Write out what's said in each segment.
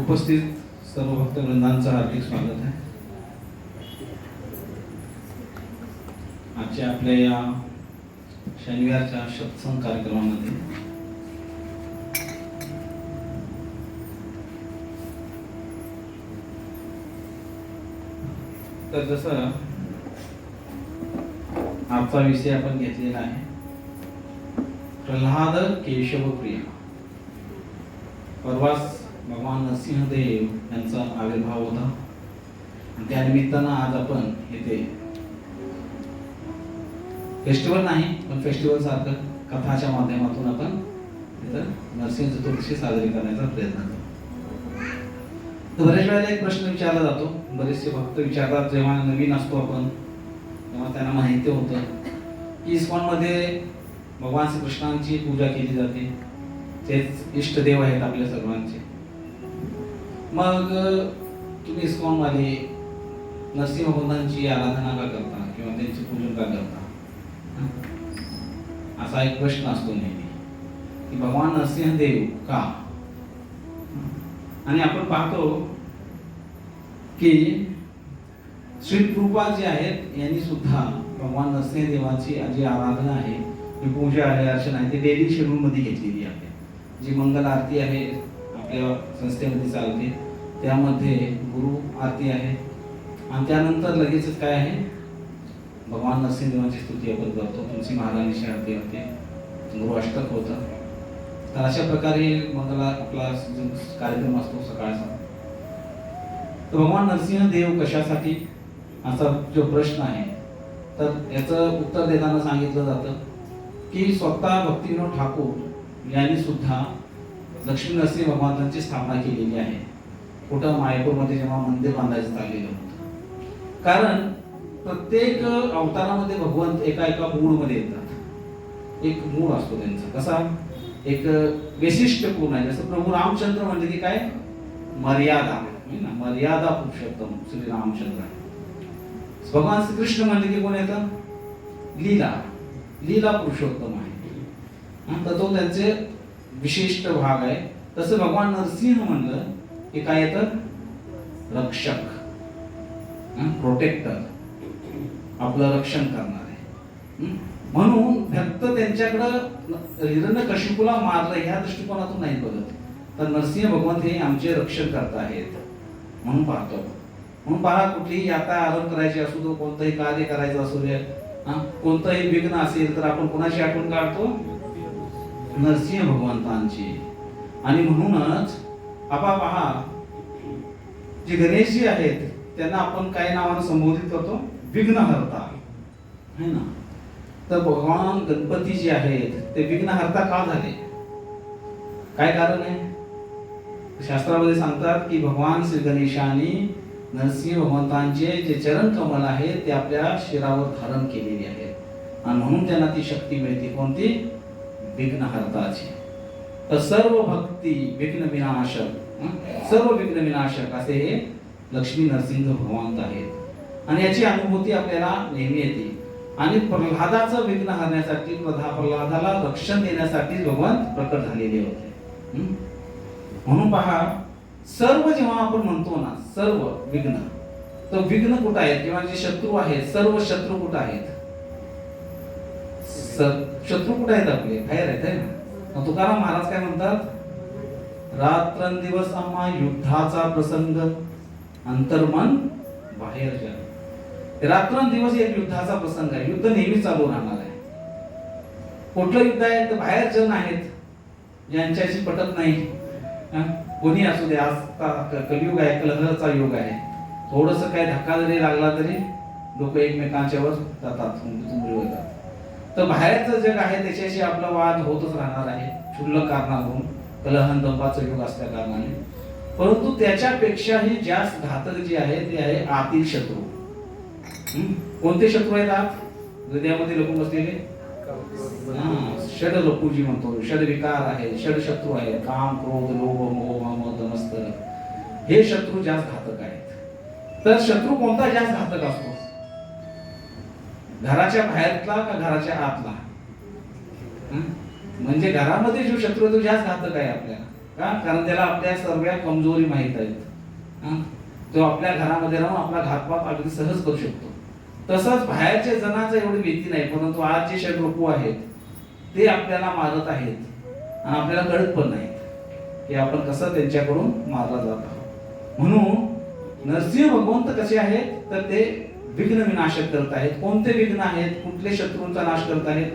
उपस्थित सर्व भक्तवृंदांचं हार्दिक स्वागत आहे. आजच्या आपल्या या शनिवारच्या सत्संग कार्यक्रमामध्ये तर जसं आजचा विषय आपण घेतलेला आहे प्रल्हाद केशव प्रिय. परवाच भगवान नरसिंहदेव यांचा आविर्भाव होता आणि त्या निमित्तानं आज आपण इथे फेस्टिवल नाही पण फेस्टिवल सारखं कथाच्या माध्यमातून आपण इथं नरसिंह चतुर्दशी साजरी करण्याचा प्रयत्न करतो. तर बऱ्याच वेळेला एक प्रश्न विचारला जातो, बरेचसे भक्त विचारतात जेव्हा नवीन असतो आपण तेव्हा त्यांना माहिती होतं की इस्कॉनमध्ये भगवान श्रीकृष्णांची पूजा केली जाते, तेच इष्टदेव आहेत आपल्या सर्वांचे. मग तुम्ही इस्कॉनवाले नरसिंह भगवानांची आराधना का करता किंवा त्यांचे पूजन का करता, असा एक प्रश्न असतो नेहमी की भगवान नरसिंहदेव का. आणि आपण पाहतो की श्री कृपा जे आहेत यांनी सुद्धा भगवान नरसिंहदेवाची जी आराधना आहे, जी पूजा आहे, अर्चना आहे, ती डेली शेड्यूल मध्ये घेतलेली आहे. जी मंगल आरती आहे आपल्या संस्थेमध्ये चालते, त्यामध्ये गुरु आरती आहे आणि त्यानंतर लगेचच काय आहे भगवान नरसिंहदेवाची स्तुती आपण करतो. तुलसी महाराजांची आरती होते, गुरु अष्टक होतं. तर अशा प्रकारे मंगला आपला कार्यक्रम असतो सकाळचा. तर भगवान नरसिंहदेव कशासाठी असा जो प्रश्न आहे तर याचं उत्तर देताना सांगितलं जातं की स्वतः भक्तिविनोद ठाकूर यांनी सुद्धा लक्ष्मी नरसिंह भगवंतांची स्थापना केलेली आहे. कुठं मायापूरमध्ये जेव्हा मंदिर बांधायचं चाललेलं होतं. कारण प्रत्येक अवतारामध्ये भगवंत एका एका मूळमध्ये येतात. एक मूळ असतो त्यांचा, कसा एक वैशिष्ट्यपूर्ण आहे. जसं प्रभू रामचंद्र म्हणजे की काय मर्यादा, मर्यादा पुरुषोत्तम श्री रामचंद्र आहे. भगवान श्रीकृष्ण म्हणजे की कोण येतं लीला, लीला पुरुषोत्तम आहे. तर तो त्यांचे विशिष्ट भाग आहे. तसं भगवान नरसिंह म्हणलं की काय येतं रक्षक, प्रोटेक्टर, आपलं रक्षण करणारे. म्हणून भक्त त्यांच्याकडं हिरण्यकशिपूला मारलं ह्या दृष्टिकोनातून नाही बघत, तर नरसिंह भगवंत हे आमचे रक्षण करत आहेत म्हणून पाहतो. म्हणून पहा, कुठलीही यात्रा आरंभ करायची असू दे, कोणतंही कार्य करायचं असू दे, कोणतंही विघ्न असेल तर आपण कोणाची आठवण काढतो नरसिंह भगवंतांची. आणि म्हणूनच आपण पहा जे गणेशजी आहेत त्यांना आपण काय नावानं संबोधित करतो विघ्नहर्ता है ना. तर भगवान गणपती जे आहेत ते विघ्नहर्ता का झाले, काय कारण आहे. शास्त्रामध्ये सांगतात की भगवान श्री गणेशाने नरसिंह भगवंतांचे जे चरण कमल आहे ते आपल्या शिरावर धारण केलेली आहेत आणि म्हणून त्यांना ती शक्ती मिळते कोणती विघ्नहर्ताची. तर सर्व भक्ती विघ्न विनाशक, सर्व विघ्न विनाशक असे हे लक्ष्मी नरसिंह भगवंत आहेत. आणि याची अनुभूती आपल्याला नेहमी येते. आणि प्रल्हादाचं विघ्न हरण्यासाठी, प्रल्हादाला रक्षण देण्यासाठी भगवंत प्रकट झालेले होते. म्हणून पहा, सर्व जेव्हा आपण म्हणतो ना सर्व विघ्न, तर विघ्न कुठं आहेत किंवा जे शत्रू आहेत, सर्व शत्रू कुठं आहेत, शत्रू कुठे आहेत आपले बाहेर आहेत है ना. तुकाराम महाराज काय म्हणतात, रात्रंदिवस आम्हा युद्धाचा प्रसंग, अंतर्मन बाहेर जग. रात्रंदिवस एक युद्धाचा प्रसंग आहे. युद्ध नेहमी चालू राहणार आहे. कुठलं युद्ध आहे तर बाहेर जण आहेत ज्यांच्याशी पटत नाही, कोणी असू दे. आज कलियुग आहे, कलहचा युग आहे. थोडस काय धक्का जरी लागला तरी लोक एकमेकांच्या वर जातात, होतात. तर बाहेरचं जग आहे त्याच्याशी आपला वाद होतच राहणार आहे क्षुल्लक कारणावरून, कलहन दंपाचं युग असल्या कारणाने. परंतु त्याच्यापेक्षाही जास्त घातक जे आहे ते आहे आतील शत्रू. कोणते शत्रू आहेत आत हृदयामध्ये लपून बसलेले, षड लपूजी म्हणतो, षड विकार आहे, षड शत्रू आहे, काम क्रोध लोभ मोह मद मत्सर, हे शत्रू जास्त घातक आहेत. तर शत्रू कोणता जास्त घातक असतो, घराच्या बाहेरला का घराच्या आतला. म्हणजे घरामध्ये जो शत्रू तो जास्त घातक आहे आपल्याला. का? कारण त्याला आपल्या सर्व कमजोरी माहीत आहेत. तो आपल्या घरामध्ये राहून आपला घातपात अगदी सहज करू शकतो. तसंच बाहेरच्या जनाचं एवढी भीती नाही, परंतु आज जे षडरूपू आहेत ते आपल्याला मारत आहेत आणि आपल्याला कळत पण नाही की आपण कसं त्यांच्याकडून मारला जात आहोत. म्हणून नरसिंह भगवंत कसे आहेत तर ते विघ्न विनाशक करत आहेत. कोणते विघ्न आहेत? कुठले शत्रूंचा नाश करत आहेत?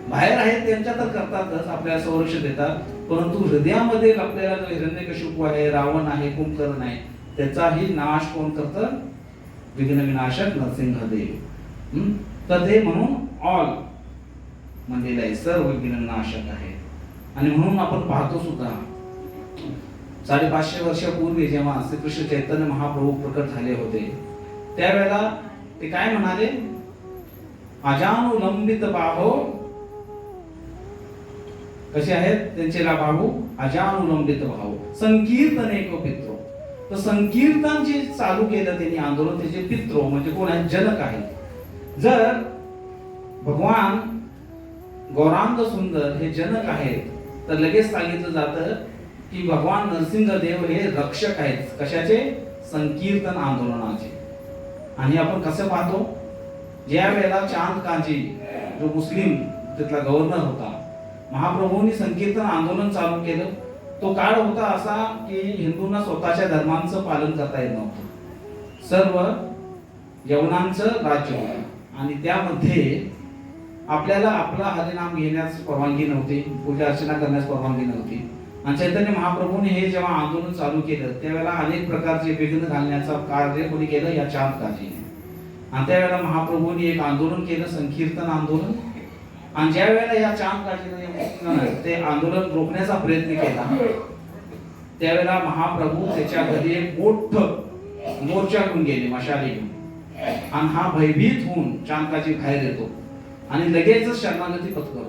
बाहेर आहेत त्यांच्या तर करतातच, आपल्याला संरक्षण देतात, परंतु हृदयामध्ये आपल्याला जो हिरण्यकशिपू आहे, रावण आहे, कुंभकर्ण आहे, त्याचाही नाश कोण करतं? विघ्न विनाशक नरसिंहदेव. तर ते म्हणून ऑल म्हणलेलं आहे, सर्व विघ्न विनाशक आहे. आणि म्हणून आपण पाहतो सुद्धा 550 वर्षापूर्वी जेव्हा श्रीकृष्ण चैतन्य महाप्रभू प्रकट झाले होते त्यावेळेला ते काय म्हणाले? अजानुलंबित बाहो, कसे आहेत त्यांचे बाहू? अजानुलंबित भाऊ, संकीर्तन एक पित्रो. तर संकीर्तन जे चालू केलं त्यांनी आंदोलन, त्याचे पित्रो म्हणजे कोण आहेत? जनक आहेत. जर भगवान गौरांग सुंदर हे जनक आहेत तर लगेच सांगितलं जातं की भगवान नरसिंहदेव हे रक्षक आहेत. कशाचे? संकीर्तन आंदोलनाचे. आणि आपण कसं पाहतो, ज्या वेळेला चांद काजी जो मुस्लिम तिथला गव्हर्नर होता, महाप्रभूंनी संकीर्तन आंदोलन चालू केलं. तो काळ होता असा की हिंदूंना स्वतःच्या धर्मांचं पालन करता येत नव्हतं. सर्व यवनांचं राज्य होतं आणि त्यामध्ये आपल्याला आपला हरिनाम घेण्यास परवानगी नव्हती, पूजा अर्चना करण्यास परवानगी नव्हती. आणि चैतन्य महाप्रभूंनी हे जेव्हा आंदोलन चालू केलं त्यावेळेला अनेक प्रकारचे विघ्न घालण्याचं कार्य कोणी केलं? या चांद काजीने. आणि त्यावेळेला महाप्रभूंनी एक आंदोलन केलं, संकीर्तन आंदोलन. आणि ज्या वेळेला या चांद काजीने ते आंदोलन रोखण्याचा प्रयत्न केला त्यावेळेला महाप्रभू त्याच्या घरी एक मोठं मोर्चा घेऊन गेले, मशाली घेऊन. आणि हा भयभीत होऊन चांद काजी बाहेर येतो आणि लगेचच शरणागती पत्करतो.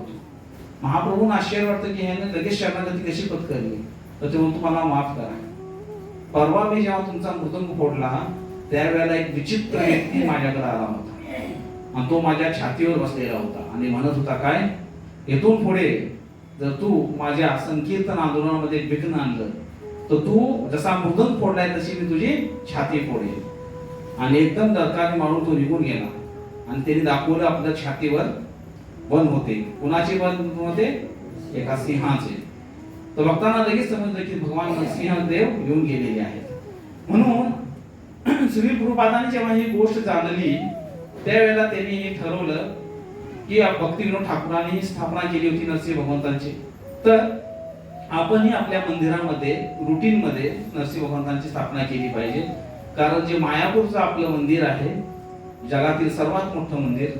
महाप्रभूंना आश्चर्य वाटतं की ह्याने लगेच शरणागती कशी पत्करली? तर ते म्हणतो मला माफ करा, परवा मी जेव्हा तुमचा मृदंग फोडला त्यावेळेला एक विचित्र व्यक्ती माझ्याकडे आला होता आणि तो माझ्या छातीवर बसलेला होता आणि म्हणत होता काय? इथून पुढे जर तू माझ्या संकीर्तन आंदोलनामध्ये विघ्न आणलं तर तू जसा मृदंग फोडलाय तशी मी तुझी छाती फोडेल. आणि एकदम दरकाने मारून तो निघून गेला. आणि त्यांनी दाखवलं आपल्या छातीवर वन होते. कुणाचे वन होते? एका सिंहाचे. तर भक्तांना लगेच समजलं की भगवान नरसिंहदेव येऊन गेलेले आहेत. म्हणून श्री गुरुपादांनी जेव्हा ही गोष्ट जाणली त्यावेळेला त्यांनी हे ठरवलं की भक्तिविनोद ठाकूरांनी स्थापना केली होती नरसिंह भगवंतांची, तर आपणही आपल्या मंदिरामध्ये रुटीन मध्ये नरसिंह भगवंतांची स्थापना केली पाहिजे. कारण जे मायापूरचं आपलं मंदिर आहे, जगातील सर्वात मोठं मंदिर,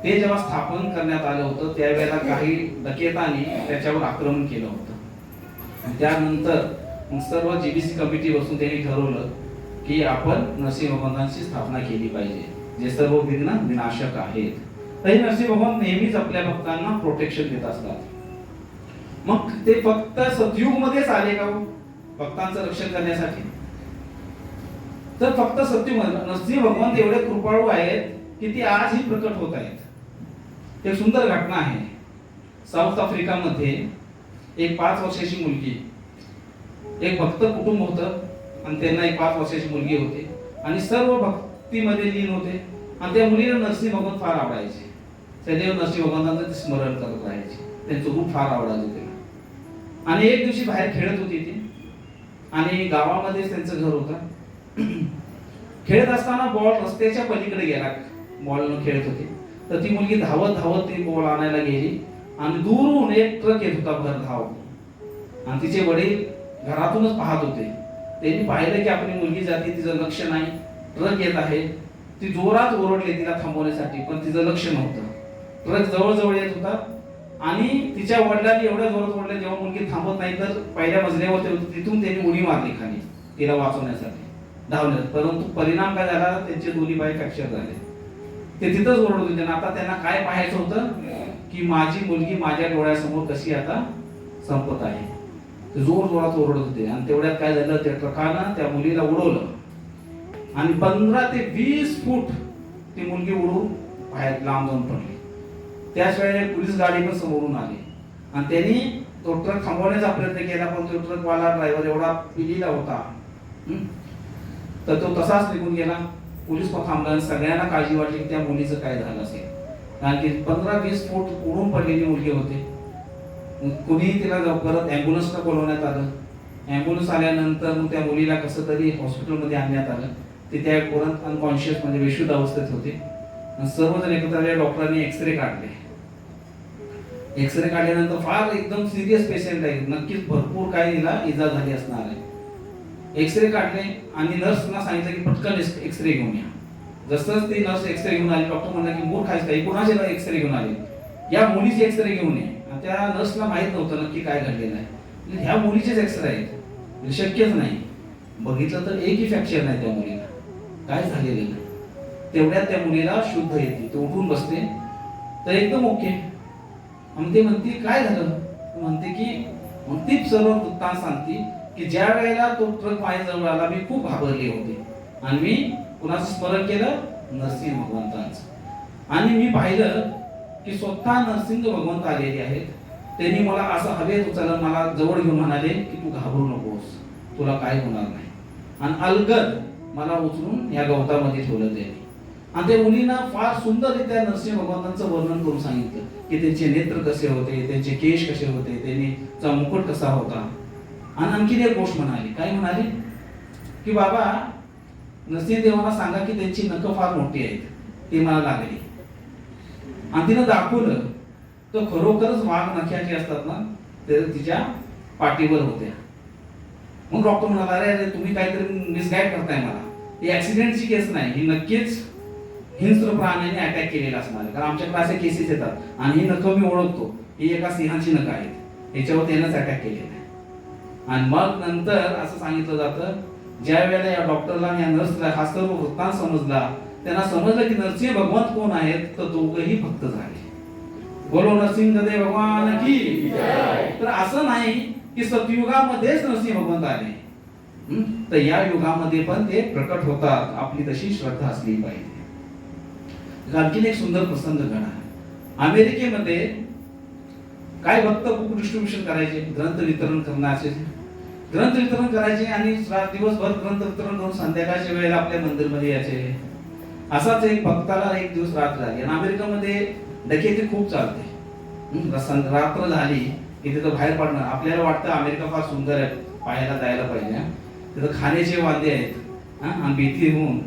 ते जेव्हा स्थापन करण्यात आलं होतं त्यावेळेला काही डकेतांनी त्याच्यावर आक्रमण केलं होतं. त्यानंतर सर्व जीबीसी कमिटी बसून त्यांनी ठरवलं की आपण नरसिंह भगवंतांची स्थापना केली पाहिजे, जे सर्व विघ्न विनाशक आहेत. तर हे नरसिंह भगवंत नेहमीच आपल्या भक्तांना प्रोटेक्शन देत असतात. मग ते फक्त सतयुग मध्येच आले का भक्तांचं रक्षण करण्यासाठी? तर फक्त सतयुग नरसिंह भगवंत एवढे कृपाळू आहेत की ते आजही प्रकट होत आहेत. एक सुंदर घटना आहे. साऊथ आफ्रिकामध्ये एक 5 वर्षाची मुलगी, एक भक्त कुटुंब होतं आणि त्यांना एक 5 वर्षाची मुलगी होती आणि सर्व भक्तीमध्ये लीन होते. आणि त्या मुलीला नरसिंह भगवंत फार आवडायचे. सदैव नरसिंह भगवंतांचं स्मरण करत राहायचे. त्यांचं रूप फार आवडायचं तिला. आणि एक दिवशी बाहेर खेळत होती ती आणि गावामध्ये त्यांचं घर होतं. खेळत असताना बॉल रस्त्याच्या पलीकडे गेला, बॉल खेळत होती. तर ती मुलगी धावत धावत ती बॉल आणायला गेली आणि दूरून एक ट्रक येत होता भर धाव. आणि तिचे वडील घरातूनच पाहत होते. त्यांनी पाहिलं की आपली मुलगी जाते, तिचं लक्ष नाही, ट्रक येत आहे. ती जोरात ओरडली तिला थांबवण्यासाठी, पण तिचं लक्ष नव्हतं. ट्रक जवळ येत होता आणि तिच्या वडिलांनी एवढ्या जोरात ओरडले जेव्हा मुलगी थांबत नाही तर पहिल्या मजल्यावर होती तिथून त्यांनी उडी मारली खाली तिला वाचवण्यासाठी धावण्यात. परंतु परिणाम काय झाला? त्यांचे दोन्ही पाय फ्रॅक्चर झाले. ते तिथंच ओरडत होते. आता त्यांना काय पाहायचं होतं की माझी मुलगी माझ्या डोळ्यासमोर कशी आता संपत आहे. ते जोर जोरात ओरडत होते. आणि तेवढ्यात काय झालं, त्या ट्रकानं त्या मुलीला उडवलं आणि 15 ते 20 फूट ती मुलगी उडून बाहेर लांब जाऊन पडली. त्याच वेळेला पोलीस गाडी पण समोरून आली आणि त्यांनी तो ट्रक थांबवण्याचा प्रयत्न केला, पण तो ट्रकवाला ड्रायव्हर एवढा पिलेला होता तर तो तसाच निघून गेला. पोलीस पण थांबला आणि सगळ्यांना काळजी वाटली की त्या मुलीचं काय झालं असेल, कारण की 15-20 फूट उडून पडलेली मुलगी होती. कुणी तिला परत ॲम्ब्युलन्सला बोलवण्यात आलं. ॲम्ब्युलन्स आल्यानंतर मग त्या मुलीला कसं तरी हॉस्पिटलमध्ये आणण्यात आलं. ते त्या परत अनकॉन्शियस म्हणजे बेशुद्ध अवस्थेत होते. सर्वजण एकत्र आले, डॉक्टरांनी एक्सरे काढले. एक्सरे काढल्यानंतर फार एकदम सिरियस पेशंट आहे, नक्कीच भरपूर काही तिला इजा झाली असणार आहे. एक्सरे काढले आणि नर्सना सांगितलं की पटकन एक्सरे घेऊन या. जसंच ती नर्स एक्सरे घेऊन आली, डॉक्टर म्हणला की मूर्ख आहेस काही, कोणाचे एक्सरे घेऊन आले, या मुलीचे एक्सरे घेऊन ये. त्या नर्सला माहित नव्हतं नक्की काय घडलेलं आहे. ह्या मुलीचेच एक्सरे आहेत, शक्यच नाही. बघितलं तर एकही फ्रॅक्चर नाही त्या मुलीला, काय झालेलं नाही. तेवढ्यात त्या मुलीला शुद्ध येते, ते उठून बसते तर एकदम ओके. मग ते म्हणते काय झालं, म्हणते की मग ती सर्व वृत्तांत सांगते की ज्या वेळेला तो ट्रक माझ्याजवळ आला मी खूप घाबरले होते आणि मी कुणाचं स्मरण केलं, नरसिंह भगवंतांचं. आणि मी पाहिलं की स्वतः नरसिंह भगवंत आलेले आहेत. त्यांनी मला असं हवेत उचललं, मला जवळ घेऊन म्हणाले की तू घाबरू नकोस, तुला काय होणार नाही. आणि अलगद मला उचलून या गवतामध्ये ठेवलं त्यांनी. आणि त्या मुलींना फार सुंदररित्या नरसिंह भगवंतांचं वर्णन करून सांगितलं की त्यांचे नेत्र कसे होते, त्यांचे केश कसे होते, त्यांचा मुकुट कसा होता. आणि आणखीन एक गोष्ट म्हणाली, काय म्हणाली की बाबा नरसिंहदेवांना सांगा की त्यांची नखं फार मोठी आहेत, ती मला लागली. आणि तिनं दाखवलं तर खरोखरच वाघ नख्याचे असतात ना, ते तिच्या पाठीवर होत्या. मग डॉक्टर म्हणाला अरे अरे तुम्ही काहीतरी मिसगाईड करताय मला, ही ऍक्सिडेंटची केस नाही, ही नक्कीच हिंस्र प्राण्याने अटॅक केलेला असणार आहे. कारण आमच्याकडे असे केसेस येतात आणि ही नखं मी ओळखतो, ही एका सिंहाची नखं आहेत, ह्याच्यावर त्यानंच अटॅक केलेला आहे. आणि मग नंतर असं सांगितलं जातं, ज्या वेळेला या डॉक्टरला या नर्सला हा सर्व वृत्तांत समजला, त्यांना समजलं की नरसिंह भगवंत कोण आहेत, तर दोघंही भक्त झाले. बोलो नरसिंहदेव भगवान की. तर असं नाही की सतयुगामध्येच नरसिंह भगवंत आले, तर या युगामध्ये पण ते प्रकट होतात. आपली तशी श्रद्धा असली पाहिजे. आणखीन एक सुंदर प्रसंग घडला. अमेरिकेमध्ये काय भक्त बुक डिस्ट्रीब्युशन करायचे, ग्रंथ वितरण करण्याचे, ग्रंथ वितरण करायचे आणि दिवसभर ग्रंथ वितरण करून संध्याकाळच्या वेळेला आपल्या मंदिरमध्ये यायचे. असाच एक भक्ताला एक दिवस रात्र झाली आणि अमेरिकेमध्ये डकेती खूप चालते. रात्र झाली की तिथं बाहेर पडणार. आपल्याला वाटतं अमेरिका फार सुंदर आहे, पाहायला जायला पाहिजे, तिथं खाण्याचे वांदे आहेत आणि भीती होऊन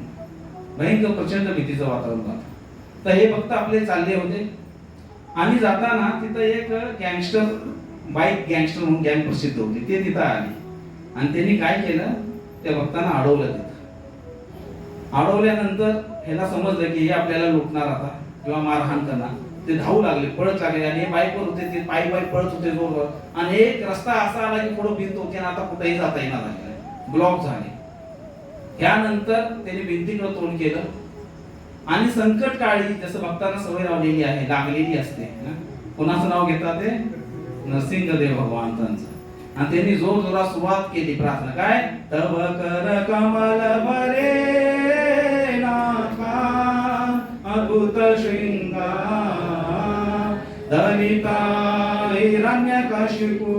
भयंकर प्रचंड भीतीचं वातावरण होतं. तर हे भक्त आपले चालले होते आणि जाताना तिथं एक गँगस्टर, बाईक गँगस्टर म्हणून गँग प्रसिद्ध होती, ते तिथं आले आणि त्यांनी काय केलं, त्या भक्तांना अडवलं. तिथं अडवल्यानंतर ह्याला समजलं की हे आपल्याला लुटणार आता किंवा मारहाण करणार. ते धावू लागले, पळत लागले आणि हे बाईकवर होते, ते पायी पळत होते जोरवर. आणि एक रस्ता असा आला की पुढे भिंत होती आणि आता कुठेही जाता येणार नाही, ब्लॉक झाले. त्यानंतर त्यांनी भिंतीकडे तोंड केलं आणि संकट काळी जसं भक्तांना सवय लावलेली आहे, लागलेली असते, कोणाचं नाव घेतात, ते नरसिंहदेव भगवंतांचं. आणि त्यांनी जोर जोरात सुरुवात केली प्रार्थना, काय तव कर कमल भरे नाथा अद्भुत शृंगार दलिता हिरण्यकशिपू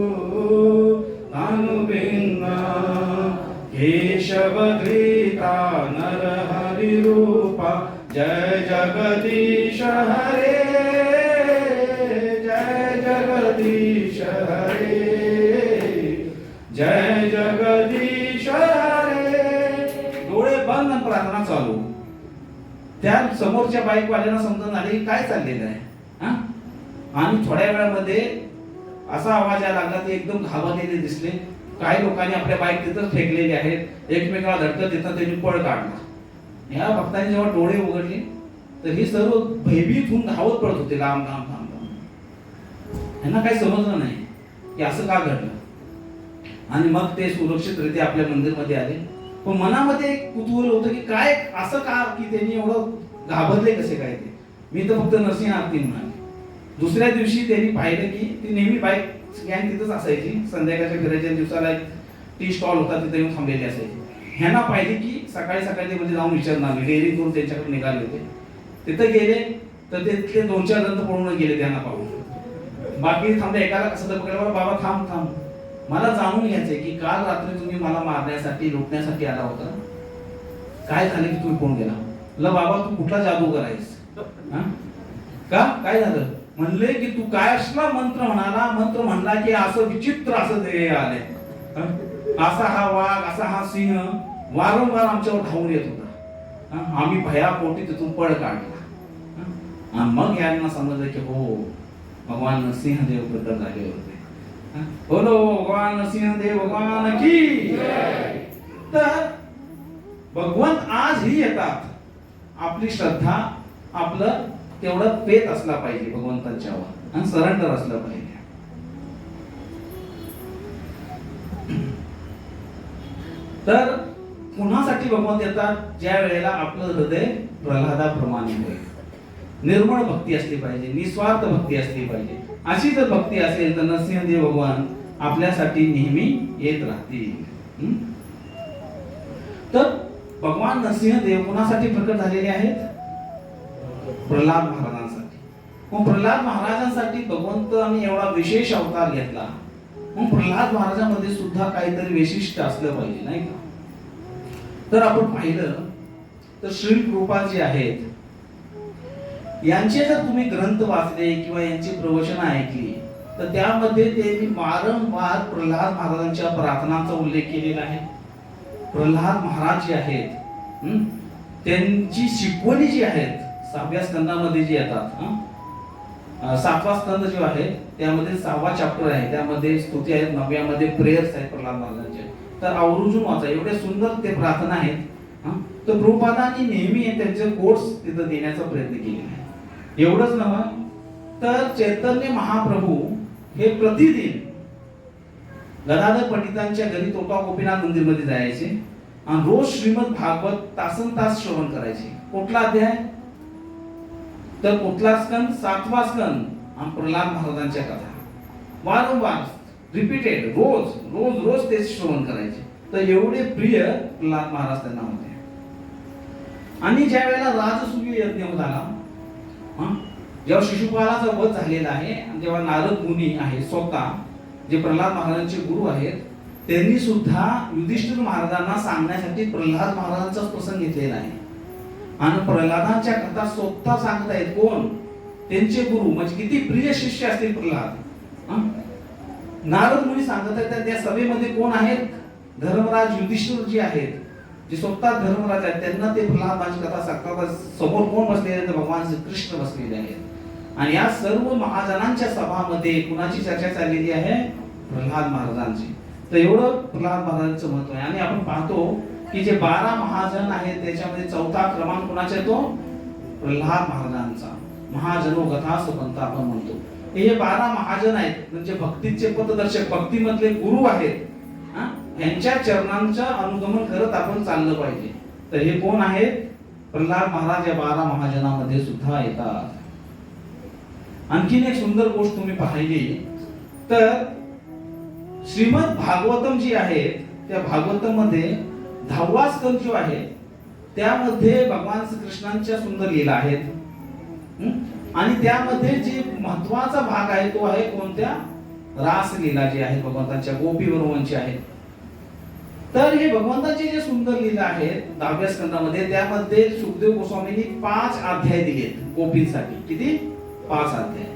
तानुबिंगा केशवधृता नरहरि रूपा जय जगदीश हरे, जय जगदीश हरे, जय जगदीश हरे. डोळे बंद आणि प्रार्थना चालू. त्या समोरच्या बाईक वाल्यांना समजून आले की काय चाललेलं आहे. आणि थोड्या वेळामध्ये असा आवाज यायला लागला, ते एकदम घाबरलेले दिसले. काही लोकांनी आपल्या बाईक तिथंच फेकलेली आहेत, एकमेकाला धडकत तिथं त्यांनी पळ काढला. या भक्तांनी जेव्हा डोळे उघडले तर हे सर्व भयभीत होऊन धावत पडत होते लांब लांब लांब लांब. यांना काही समजलं नाही की असं का घडलं. आणि मग ते सुरक्षितरित्या आपल्या मंदिरमध्ये आले. पण मनामध्ये एक कुतूहल होतं की काय असं का, की त्यांनी एवढं घाबरले कसे काय. ते मी तर फक्त नरसिंह आरती म्हणाले. दुसऱ्या दिवशी त्यांनी पाहिलं की ती नेहमी बाईक गँग तिथंच असायची. संध्याकाळच्या फिरायच्या दिवसाला एक टी स्टॉल होता, तिथे येऊन थांबलेली असायची. ह्यांना पाहिजे की सकाळी सकाळी ते म्हणजे जाऊन विचारणार, डेअरिंग करून त्यांच्याकडे निघाले होते. तिथं गेले तर ते 2-4 जण पळून गेले त्यांना पाहून. बाकी थांबले, एकाला कसं तर पकडलं, बाबा थांब थांब, मला जाणून घ्यायचंय की काल रात्री तुम्ही मला मारण्यासाठी लुटण्यासाठी आला होता, काय झालं की तुम्ही कोण गेला? म्हणलं बाबा तू कुठला जादूगर आहेस? का काय झालं? म्हणले की तू काय असला मंत्र म्हणाला, मंत्र म्हणला की असं विचित्र असं ते आले, असा हा वाघ असा हा सिंह वारंवार आमच्यावर धावून येत होता, आम्ही भयापोटी तिथून पळ काढला. मग यांना समजलं की हो भगवान नरसिंहदेव प्रकट झाले होते. बोलो भगवान नरसिंहदेव भगवान की. तर भगवंत आजही येतात. आपली श्रद्धा, आपलं तेवढं पेत असला पाहिजे भगवंतांच्यावर आणि सरेंडर असलं पाहिजे. तर पुन्हासाठी भगवंत येतात ज्या वेळेला आपलं हृदय प्रल्हादाप्रमाणे होईल. निर्मळ भक्ती असली पाहिजे, निस्वार्थ भक्ती असली पाहिजे. अशी जर भक्ती असेल तर नरसिंहदेव भगवान आपल्यासाठी नेहमी येत राहतील. तर भगवान नरसिंहदेव कुणासाठी प्रकट झालेले आहेत? प्रल्हाद महाराजांसाठी. मग प्रल्हाद महाराजांसाठी भगवंतांनी एवढा विशेष अवतार घेतला, मग प्रल्हाद महाराजांमध्ये सुद्धा काहीतरी वैशिष्ट्य असलं पाहिजे, नाही का? तर आपण पाहिलं तर श्री कृपा जे आहेत यांचे जर तुम्ही ग्रंथ वाचले किंवा यांची प्रवचनं ऐकली तर त्यामध्ये त्यांनी वारंवार प्रल्हाद महाराजांच्या प्रार्थनांचा उल्लेख केलेला आहे. प्रल्हाद महाराज जे आहेत त्यांची शिकवणी जी आहेत 6व्या स्कंदामध्ये जी येतात, 7वा स्कंद जो आहे त्यामध्ये 6वा चॅप्टर आहे, त्यामध्ये स्तुती आहेत, 9व्यामध्ये प्रेयर्स आहेत प्रल्हाद महाराजांचे. तर आवर्जून वाचा, एवढे सुंदर ते प्रार्थना आहेत. तर प्रभुपादांनी नेहमी त्यांचे कोट्स तिथं देण्याचा प्रयत्न केलेला आहे. एवढंच नव्हे तर चैतन्य महाप्रभू हे प्रतिदिन गदाधर पंडितांच्या घरी तोटा गोपीनाथ मंदिर मध्ये जायचे आणि रोज श्रीमद भागवत तासन तास श्रवण करायचे. कुठला अध्याय? तर कुठला स्कंद? 7वा स्कंद आणि प्रल्हाद महाराजांच्या कथा वारंवार रिपीटेड रोज रोज रोज ते श्रवण करायचे. तर एवढे प्रिय प्रल्हाद महाराज त्यांना होते. आणि ज्या वेळेला राजसूय यज्ञ झाला, जेव्हा शिशुपालाचा वध झालेला आहे आणि जेव्हा नारद मुनी आहे स्वतः जे प्रल्हाद महाराजांचे गुरु आहेत, त्यांनी सुद्धा युधिष्ठिर महाराजांना सांगण्यासाठी प्रल्हाद महाराजांचाच प्रसंग घेतलेला आहे. आणि प्रल्हादांच्या कथा स्वतः सांगत आहेत. कोण? त्यांचे गुरु. म्हणजे किती प्रिय शिष्य असतील प्रल्हाद. नारद मुनी सांगत आहेत. त्या सभेमध्ये कोण आहेत? धर्मराज युधिष्ठिर जे आहेत, जे स्वतः धर्मराज आहेत, त्यांना ते प्रल्हादांची कथा सांगतात. समोर कोण बसलेले आहेत? भगवान श्री कृष्ण बसलेले आहेत. आणि या सर्व महाजनांच्या सभामध्ये कुणाची चर्चा चाललेली आहे? प्रल्हाद महाराजांची. तर एवढं प्रल्हाद महाराजांचं महत्व आहे. आणि आपण पाहतो की जे 12 महाजन आहेत त्याच्यामध्ये 4था क्रमांक कुणाचा येतो? प्रल्हाद महाराजांचा. महाजनो कथा असं म्हणतो आपण म्हणतो. हे 12 महाजन आहेत, म्हणजे भक्तीचे पथदर्शक, भक्तीमधले गुरु आहेत. यांच्या चरणांचं अनुगमन करत आपण चाललं पाहिजे. तर हे कोण आहेत? प्रल्हाद महाराज या 12 महाजनामध्ये सुद्धा येतात. आणखीन एक सुंदर गोष्ट तुम्ही पाहिली तर श्रीमद भागवतम जी आहे त्या भागवतम मध्ये 10वा स्कंद जो आहे त्यामध्ये भगवान श्रीकृष्णांच्या सुंदर लीला आहेत. आणि त्यामध्ये जे महत्वाचा भाग आहे तो आहे कोणत्या? रासलीला जी आहे भगवंतांच्या गोपी बरोबरची आहे. तर हे भगवंतांचे जे सुंदर लीला आहेत 10व्या स्कंदामध्ये, त्यामध्ये सुखदेव गोस्वामींनी 5 अध्याय दिलेत गोपींसाठी. किती? 5 अध्याय.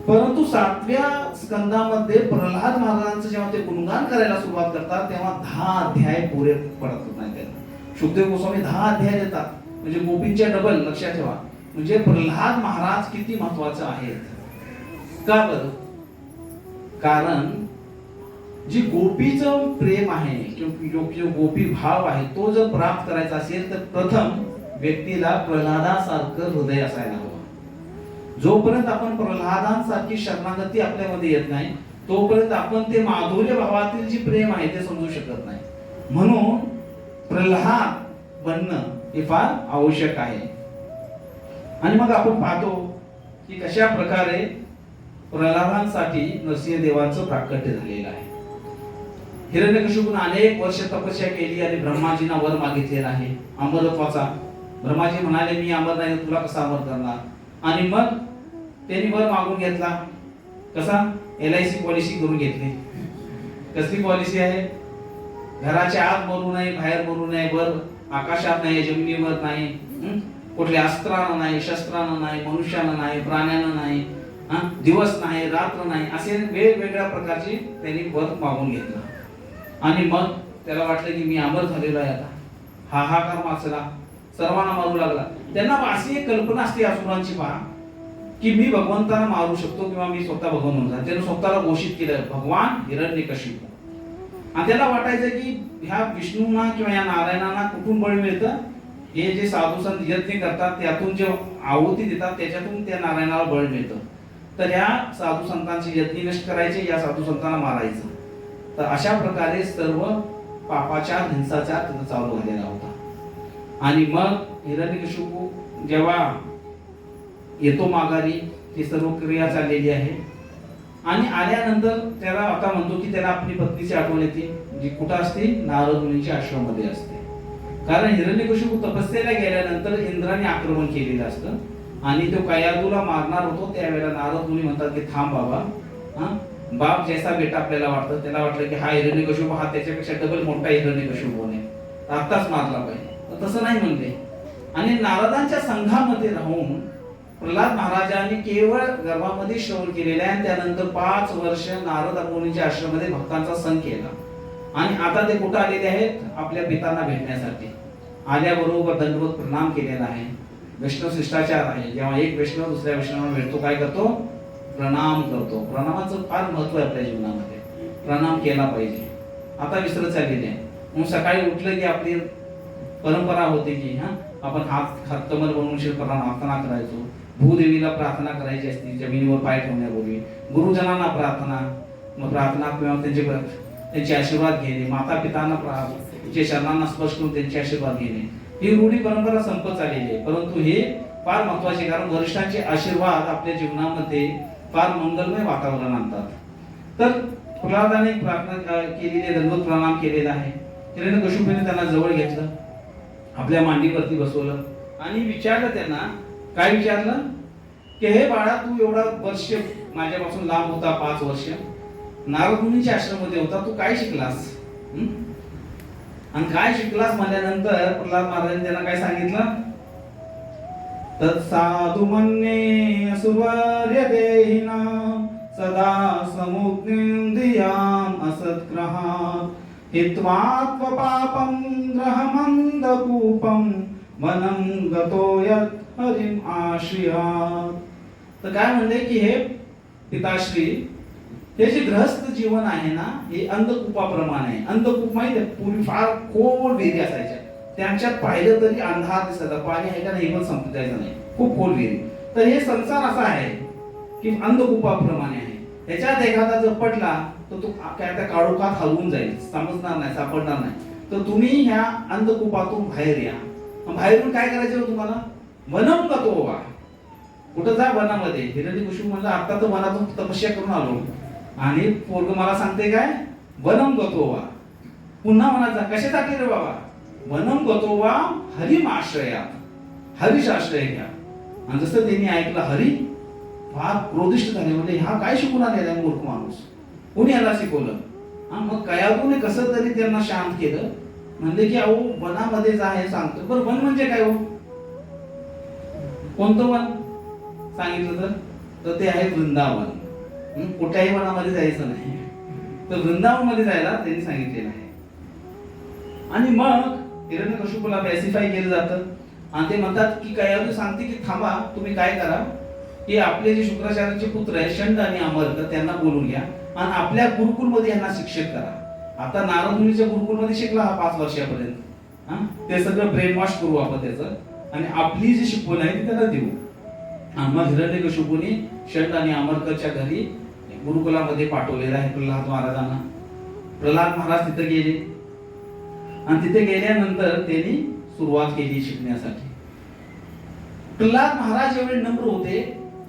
परंतु 7व्या स्कंदामध्ये प्रल्हाद महाराजांचं जेव्हा ते गुणगान करायला सुरुवात करतात तेव्हा 10 अध्याय पुरे पडत नाही त्यांना. सुखदेव गोस्वामी 10 अध्याय देतात, म्हणजे गोपींच्या डबल. लक्षात ठेवा, म्हणजे प्रल्हाद महाराज किती महत्वाचे आहेत. का बरं? कारण जी गोपीचं प्रेम आहे किंवा गोपी भाव आहे तो जर प्राप्त करायचा असेल तर प्रथम व्यक्तीला प्रल्हादासारखं हृदय असायला हवं. जोपर्यंत आपण प्रल्हादांसारखी शरणागती आपल्यामध्ये येत नाही तोपर्यंत आपण ते माधुर्य भावातील जी प्रेम आहे ते समजू शकत नाही. म्हणून प्रल्हाद बनणं हे फार आवश्यक आहे. आणि मग आपण पाहतो की कशा प्रकारे प्रल्हादांसाठी नरसिंहदेवांचं प्राकट्य झालेलं आहे. हिरण्यकशिपूने अनेक वर्ष तपस्या केली आणि ब्रह्माजींना वर मागितलेला आहे अमरत्वाचा. ब्रह्माजी म्हणाले मी अमर नाही, तुला कसा अमर करणार? आणि मग त्यांनी वर मागून घेतला कसा? LIC पॉलिसी करून घेतली. कसली पॉलिसी आहे? घराच्या आत मरू नये, बाहेर मरू नये, वर आकाशात नाही, जमिनीवर नाही, कुठल्या अस्त्रानं नाही, शस्त्रानं नाही, मनुष्यानं नाही, प्राण्यानं नाही, दिवस नाही, रात्र नाही, असे वेगवेगळ्या प्रकारची त्यांनी वर मागून घेतला. आणि मग त्याला वाटलं की मी अमर झालेलो आहे. आता हाहाकार माचला, सर्वांना मारू लागला. त्यांना अशी एक कल्पना असते असुरांची पहा, की मी भगवंताला मारू शकतो किंवा मी स्वतः भगवान होणार. त्याने स्वतःला घोषित केलं भगवान हिरण्यकशिपू. आणि त्याला वाटायचं की ह्या विष्णूंना किंवा या नारायणांना कुठून बळ मिळतं? हे जे साधू संत यज्ञ करतात त्यातून जे आहुती देतात त्याच्यातून त्या नारायणाला बळ मिळतं. तर ह्या साधू संतांचे यज्ञ नष्ट करायचे, या साधू संतांना मारायचं. तर अशा प्रकारे सर्व पापाचार, हिंसाचार तिथं चालू झालेला होता. आणि मग हिरण्यकशिपू जेव्हा येतो माघारी, ती सर्व क्रिया चाललेली आहे. आणि आल्यानंतर त्याला आता म्हणतो की त्याला आपली पत्नीची आठवण येते, जी कुठं असते? नारद मुनीच्या आश्रमामध्ये असते. कारण हिरण्यकशिपू तपस्येला गेल्यानंतर इंद्राने आक्रमण केलेलं असतं आणि तो कयादूला मारणार होतो. त्यावेळेला नारद मुनी म्हणतात की थांब बाबा, बाप जैसा बेटा आपल्याला वाटतं. त्याला वाटलं की हा हिरण्यकशिपू हा त्याच्यापेक्षा डबल मोठा हिरण्यकशिपू होणे, आत्ताच मारला पाहिजे. तर तसं नाही म्हणले. आणि नारदांच्या संघामध्ये राहून प्रल्हाद महाराजांनी केवळ गर्भामध्ये श्रवण केलेलं आहे. त्यानंतर 5 वर्ष नारद मुनीच्या आश्रमामध्ये भक्तांचा संघ केला. आणि आता ते कुठं आलेले आहेत? आपल्या पितांना भेटण्यासाठी. आल्याबरोबर दंडवत प्रणाम केलेला आहे. वैष्णव शिष्टाचार आहे. जेव्हा एक वैष्णव दुसऱ्या वैष्णवाला भेटतो काय करतो? प्रणाम करतो. प्रणामाचं फार महत्व आहे आपल्या जीवनामध्ये. प्रणाम केला पाहिजे. आता विसरत चाललेले आहे. मग सकाळी उठलं की आपली परंपरा होती की आपण हात कमल बनवून प्रार्थना करायचो. भूदेवीला प्रार्थना करायची असती जमिनीवर पाय ठेवण्यापूर्वी. गुरुजनांना प्रार्थना किंवा त्यांचे आशीर्वाद घेणे. माता पितांना त्यांच्या चरणांना स्पर्श करून त्यांचे आशीर्वाद घेणे. ही रूढी परंपरा संपत चाललेली आहे. परंतु हे फार महत्वाचे, कारण वरिष्ठांचे आशीर्वाद आपल्या जीवनामध्ये फार मंगलमय वातावरण आणतात. तर प्रल्हादाने प्रार्थना केलेली, दंडवत प्रणाम केलेला आहे. हिरण्यकशिपूने त्यांना जवळ घेतलं, आपल्या मांडीवरती बसवलं आणि विचारलं त्यांना. काय विचारलं? की हे बाळा, तू एवढा वर्ष माझ्यापासून लांब होता, 5 वर्ष नारद मुनीच्या आश्रमामध्ये होता, तू काय शिकलास? आणि काय शिकलास म्हणल्यानंतर प्रल्हाद महाराजांनी त्यांना काय सांगितलं? तत्साधु मन्ये सुवर्य देहिना सदा समुद्यं धियाम असत्ग्रहात् हित्वात्व पापं ग्रहमंदकूपं वनं गतो यत् हरिम आश्रयात्. तर काय म्हणले की हे पिताश्री, हे जे गृहस्थ जीवन आहे ना, हे अंधकूपाप्रमाणे आहे. अंधकूप माहिती आहे, पूर्वी फार खोल विहिरी असायच्या. त्यांच्यात पाहिलं तरी अंधार दिसायचा, पाणी आहे का नाही पण समजायचं नाही, खूप खोल विहिरी. तर हे संसार असा आहे की अंधकूपाप्रमाणे आहे. ह्याच्यात एखादा जर पडला तर तो काय त्या काळोखात हलवून जाईल, समजणार नाही, सापडणार नाही. तर तुम्ही ह्या अंधकूपातून बाहेर या. बाहेरून काय करायचं तुम्हाला? वनम गतो वा. कुठं जा? वनामध्ये. हिरण्यकशिपू म्हणलं आता तर वनातून तपस्या करून आलो आणि पोरग मला सांगते काय? वनम गतो वा. पुन्हा वनात जा. कशासाठी रे बाबा? वनम गतो वा हरिम आश्रयात. हरीश आश्रय घ्या. आणि जसं त्यांनी ऐकलं हरी, फार क्रोधिष्ट झाले. म्हणजे हा काय शिकून आलेला आहे मूर्ख माणूस, कोणी याला शिकवलं? मग कयादूने कसं तरी त्यांना शांत केलं. म्हणले की अहो वनामध्ये जा हे सांगतो. बरं वन म्हणजे काय हो? कोणतं वन सांगितलं तर ते आहे वृंदावन. कुठल्याही वनामध्ये जायचं नाही, तर वृंदावन मध्ये जायला त्यांनी सांगितलेलं आहे. आणि मग हिरण्यकशिपूला पॅसिफाय केलं जातं आणि ते म्हणतात की कयादू सांगते की थांबा, तुम्ही काय करा की आपले जे शुक्राचार्यांचे पुत्र आहे षंड आणि अमर्क, त्यांना बोलून घ्या आणि आपल्या गुरुकुलमध्ये यांना शिक्षक करा. आता नारद मुनीच्या गुरुकुलमध्ये शिकला हा 5 वर्षापर्यंत. ते सगळं ब्रेन वॉश करू आपण त्याचं आणि आपली जी शिकवण आहे ती त्याला देऊ. आणि मग हिरण्यकशिपूने षंड आणि अमर्कच्या घरी गुरुकुलामध्ये पाठवलेलं आहे प्रल्हाद महाराजांना. प्रल्हाद महाराज तिथे गेले आणि तिथे गेल्यानंतर त्यांनी सुरुवात केली शिकण्यासाठी. प्रल्हाद महाराज एवढे नम्र होते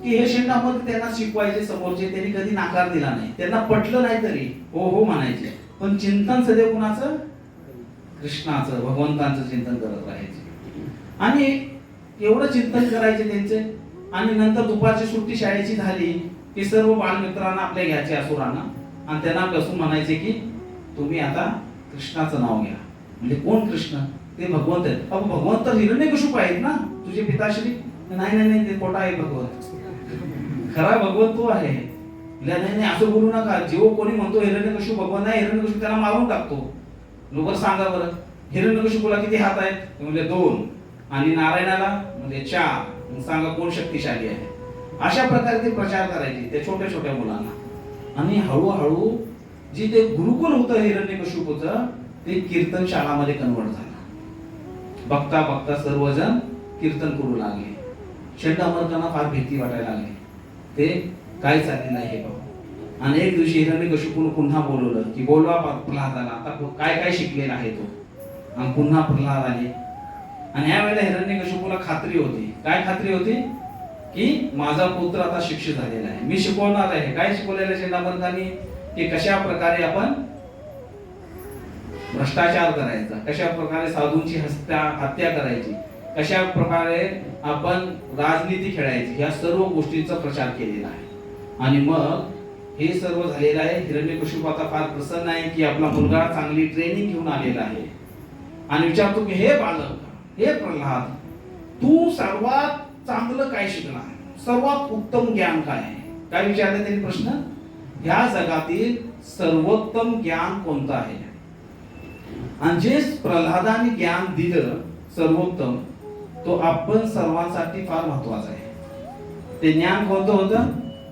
की हे षंड अमर्क त्यांना शिकवायचे समोरचे. त्यांनी कधी नाकार दिला नाही. त्यांना पटलं नाही तरी हो हो म्हणायचे. पण चिंतन सदैव कुणाचं? कृष्णाचं, भगवंतांचं चिंतन करत राहायचे. आणि एवढं चिंतन करायचे त्यांचे. आणि नंतर दुपारची सुट्टी शाळेची झाली की सर्व बालमित्रांना आपल्या घ्यायचे असुरांना आणि त्यांना कसं म्हणायचे की तुम्ही आता कृष्णाचं नाव घ्या. म्हणजे कोण कृष्ण? ते भगवंत आहेत. अहो भगवंत तर हिरण्यकशिपू आहेत ना तुझे पिताश्री? नाही नाही नाही, ते खोटा आहे भगवंत. खरा भगवंत तो आहे. नाही नाही असं बोलू नका. जेव्हा कोणी म्हणतो हिरण्यकशिपू भगवंत नाही, हिरण्यकशिपू त्याला मारून टाकतो. लोक सांगा बरं, हिरण्यकशिपूला किती हात आहेत? म्हणजे 2 आणि नारायणाला म्हणजे 4. मग सांगा कोण शक्तिशाली आहे? अशा प्रकारे ते प्रचार करायचे त्या छोट्या छोट्या मुलांना. आणि हळूहळू जी ते गुरुकुल होतं हिरण्यकशिपूचं ते कीर्तन शाळामध्ये कन्वर्ट झालं. बघता बघता सर्वजण कीर्तन करू लागले. षंडामर्कांना फार भीती वाटायला लागली. ते काय चाललेलं आहे बाबा. आणि एक दिवशी हिरण्यकशिपूने पुन्हा बोलवलं की बोलवा प्रल्हादाला, आता काय काय शिकलेला आहे तो. आणि पुन्हा प्रल्हाद आले. आणि यावेळेला हिरण्यकशिपूला खात्री होती. काय खात्री होती? की माझा पुत्र आता शिक्षित झालेला आहे, मी शिकवणार आहे. काय शिकवलेलं षंडामर्कांनी? की कशा प्रकारे आपण भ्रष्टाचार करायचा, कशा प्रकारे साधूंची हत्या करायची, कशा प्रकारे आपण राजनीती खेळायची, ह्या सर्व गोष्टींचा प्रचार केलेला आहे. आणि मग हे सर्व झालेलं आहे. हिरण्यकशिपू आता फार प्रसन्न आहे की आपला मुलगा चांगली ट्रेनिंग घेऊन आलेला आहे. आणि विचारतो की हे बालक, हे प्रल्हाद, तू सर्वात चांगलं काय शिकला, सर्वात उत्तम ज्ञान काय आहे? काय विचारले त्यांनी प्रश्न? ह्या जगातील सर्वोत्तम ज्ञान कोणतं आहे? आणि जे प्रल्हादाने ज्ञान दिलं सर्वोत्तम, तो आपण सर्वांसाठी फार महत्वाचा आहे. ते ज्ञान कोणतं होतं?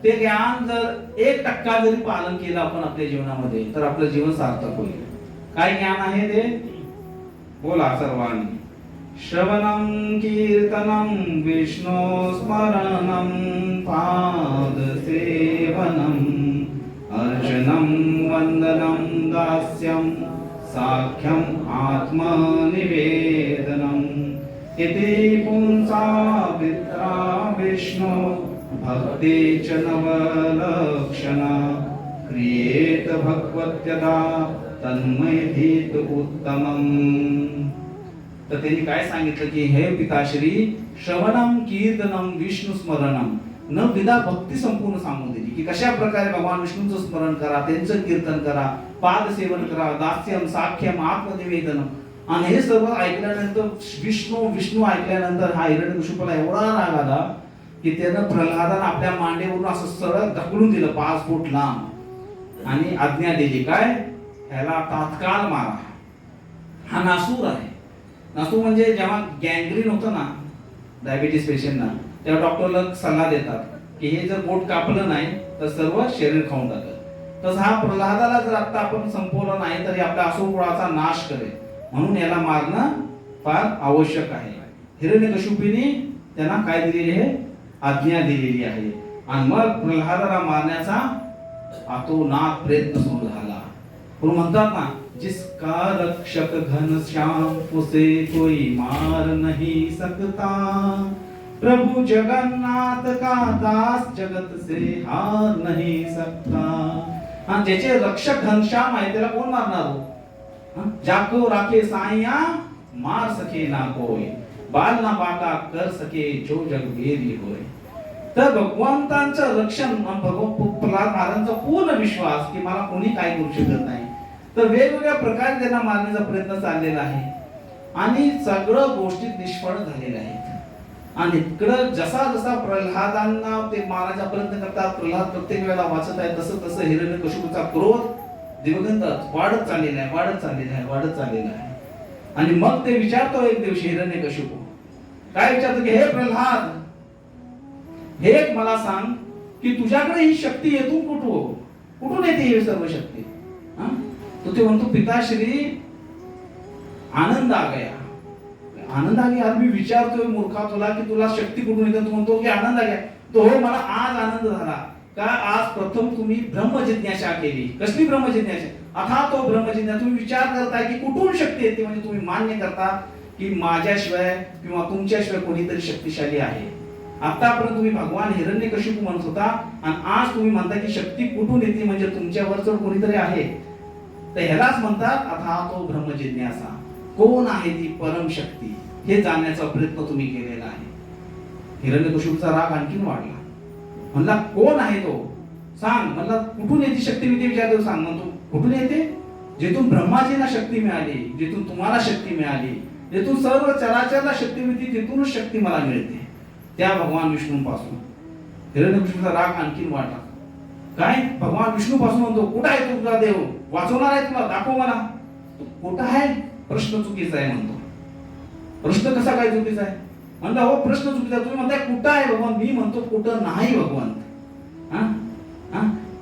ते ज्ञान जर 1% जरी पालन केलं आपण आपल्या जीवनामध्ये तर आपलं जीवन सार्थक होईल. काय ज्ञान आहे ते? बोला सर्वांनी. श्रवणं कीर्तनं विष्णु स्मरणं पाद सेवनं अर्चनं वंदनं दास्यं साख्यं आत्मनिवेदनम् इति पुंसा वित्रा विष्णु भक्ति च नवलक्षणा क्रियेत भगवत्यदा तन्मयधीत उत्तमम्. तर त्यांनी काय सांगितलं की हे पिताश्री, श्रवणम कीर्तनम विष्णू स्मरणम, न विदा भक्ती संपूर्ण सांगून दिली की कशा प्रकारे भगवान विष्णूचं स्मरण करा, त्यांचं कीर्तन करा, पाद सेवन करा, दास्यम साख्यम आत्मनिवेदनम. आणि हे सर्व ऐकल्यानंतर विष्णू विष्णू ऐकल्यानंतर हा हिरण्यकशिपूला एवढा राग आला की त्यानं प्रल्हादाला आपल्या मांडीवरून असं सरळ ढकलून दिलं 5 फूट लांब आणि आज्ञा दिली काय? ह्याला तात्काळ मारा. हा नासूर आहे. नासूर म्हणजे जेव्हा गँग्रीन होतं ना डायबिटीस पेशंटना, तेव्हा डॉक्टरला सल्ला देतात की हे जर बोट कापलं नाही तर सर्व शरीर खाऊन टाकत. तसं हा प्रल्हादाला जर आता आपण संपवलं नाही तरी आपल्या असुरकुळाचा नाश करेल. म्हणून याला मारणं फार आवश्यक आहे. हिरण्यकशिपूने त्यांना काय दिलेली आहे? आज्ञा दिलेली आहे. आणि मग प्रल्हादाला मारण्याचा आतोनात प्रयत्न सुरू झाला. पण म्हणतात ना, जिसका रक्षक घनश्याम उसे कोई मार नहीं सकता, प्रभु जगन्नाथ का दास जगत से हार नहीं सकता. आणि ज्याचे रक्षक घनश्याम आहे त्याला कोण मारणार हो? जाको राखे साइया मार सके ना कोई, बाल ना बाका कर सके जो जग वेरी होय. तर भगवंतांचं रक्षण, प्रल्हाद महाराजांचा पूर्ण विश्वास की मला कोणी काय करू शकत नाही. तर वेगवेगळ्या प्रकारे त्यांना मारण्याचा प्रयत्न चाललेला आहे आणि सगळं गोष्टीत निष्फळ झालेल्या आहेत. आणि इकडं जसा जसा प्रल्हादांना ते मारायचा प्रयत्न करतात, प्रल्हाद प्रत्येक वेळेला वाचत आहे, तसं तसं हिरण्यकशिपूचा क्रोध दिवगंत वाढत चाललेला आहे, वाढत चाललेला आहे, वाढत चाललेला आहे. आणि मग ते विचारतो एक दिवशी हिरण्यकशिपू, काय विचारतो की हे प्रल्हाद, हे एक मला सांग की तुझ्याकडे ही शक्ती येतून कुठून येते ही सर्व शक्ती? तो ते म्हणतो पिताश्री आनंद आ गया. आनंद आ गया? मी विचारतोय मूर्खा तुला की तुला शक्ती कुठून येते? तू म्हणतो की आनंद आ गया. तो हो, मला आज आनंद झाला का आज प्रथम तुम्ही ब्रह्मजिज्ञासा केली. कसली ब्रह्मजिज्ञासा? अथा तो ब्रह्मजिज्ञासा. तुम्ही विचार करताय की कुठून शक्ती येते, म्हणजे तुम्ही मान्य करता की माझ्याशिवाय किंवा तुमच्याशिवाय कोणीतरी शक्तिशाली आहे. आतापर्यंत तुम्ही भगवान हिरण्यकशिपू म्हणत होता आणि आज तुम्ही म्हणता की शक्ती कुठून येते, म्हणजे तुमच्यावर जर कोणीतरी आहे. तर ह्यालाच म्हणतात अथा तो ब्रह्मजिज्ञासा. कोण आहे ती परम शक्ती हे जाणण्याचा प्रयत्न तुम्ही केलेला आहे. हिरण्यकशिपूचा राग आणखीन वाढला. म्हणला कोण आहे तो सांग. म्हणला कुठून येते शक्ती, मी ते विचारतो. सांग. म्हणतो कुठून येते? जिथून ब्रह्माजींना शक्ती मिळाली, जिथून तुम्हाला शक्ती मिळाली, जिथून सर्व चराचरला शक्ती मिळते, तिथूनच शक्ती मला मिळते, त्या भगवान विष्णूंपासून. हिरण्यकशिपूचा राग आणखीन वाढला. काय भगवान विष्णू पासून म्हणतो कुठं आहे तुझा देव, वाचवणार आहे तुला, दाखव मला. कुठं आहे? प्रश्न चुकीचा आहे म्हणतो. प्रश्न कसा काय चुकीचा आहे? म्हणलं हो प्रश्न चुकीचा आहे. तुम्ही म्हणताय कुठं आहे भगवान, मी म्हणतो कुठं नाही भगवंत.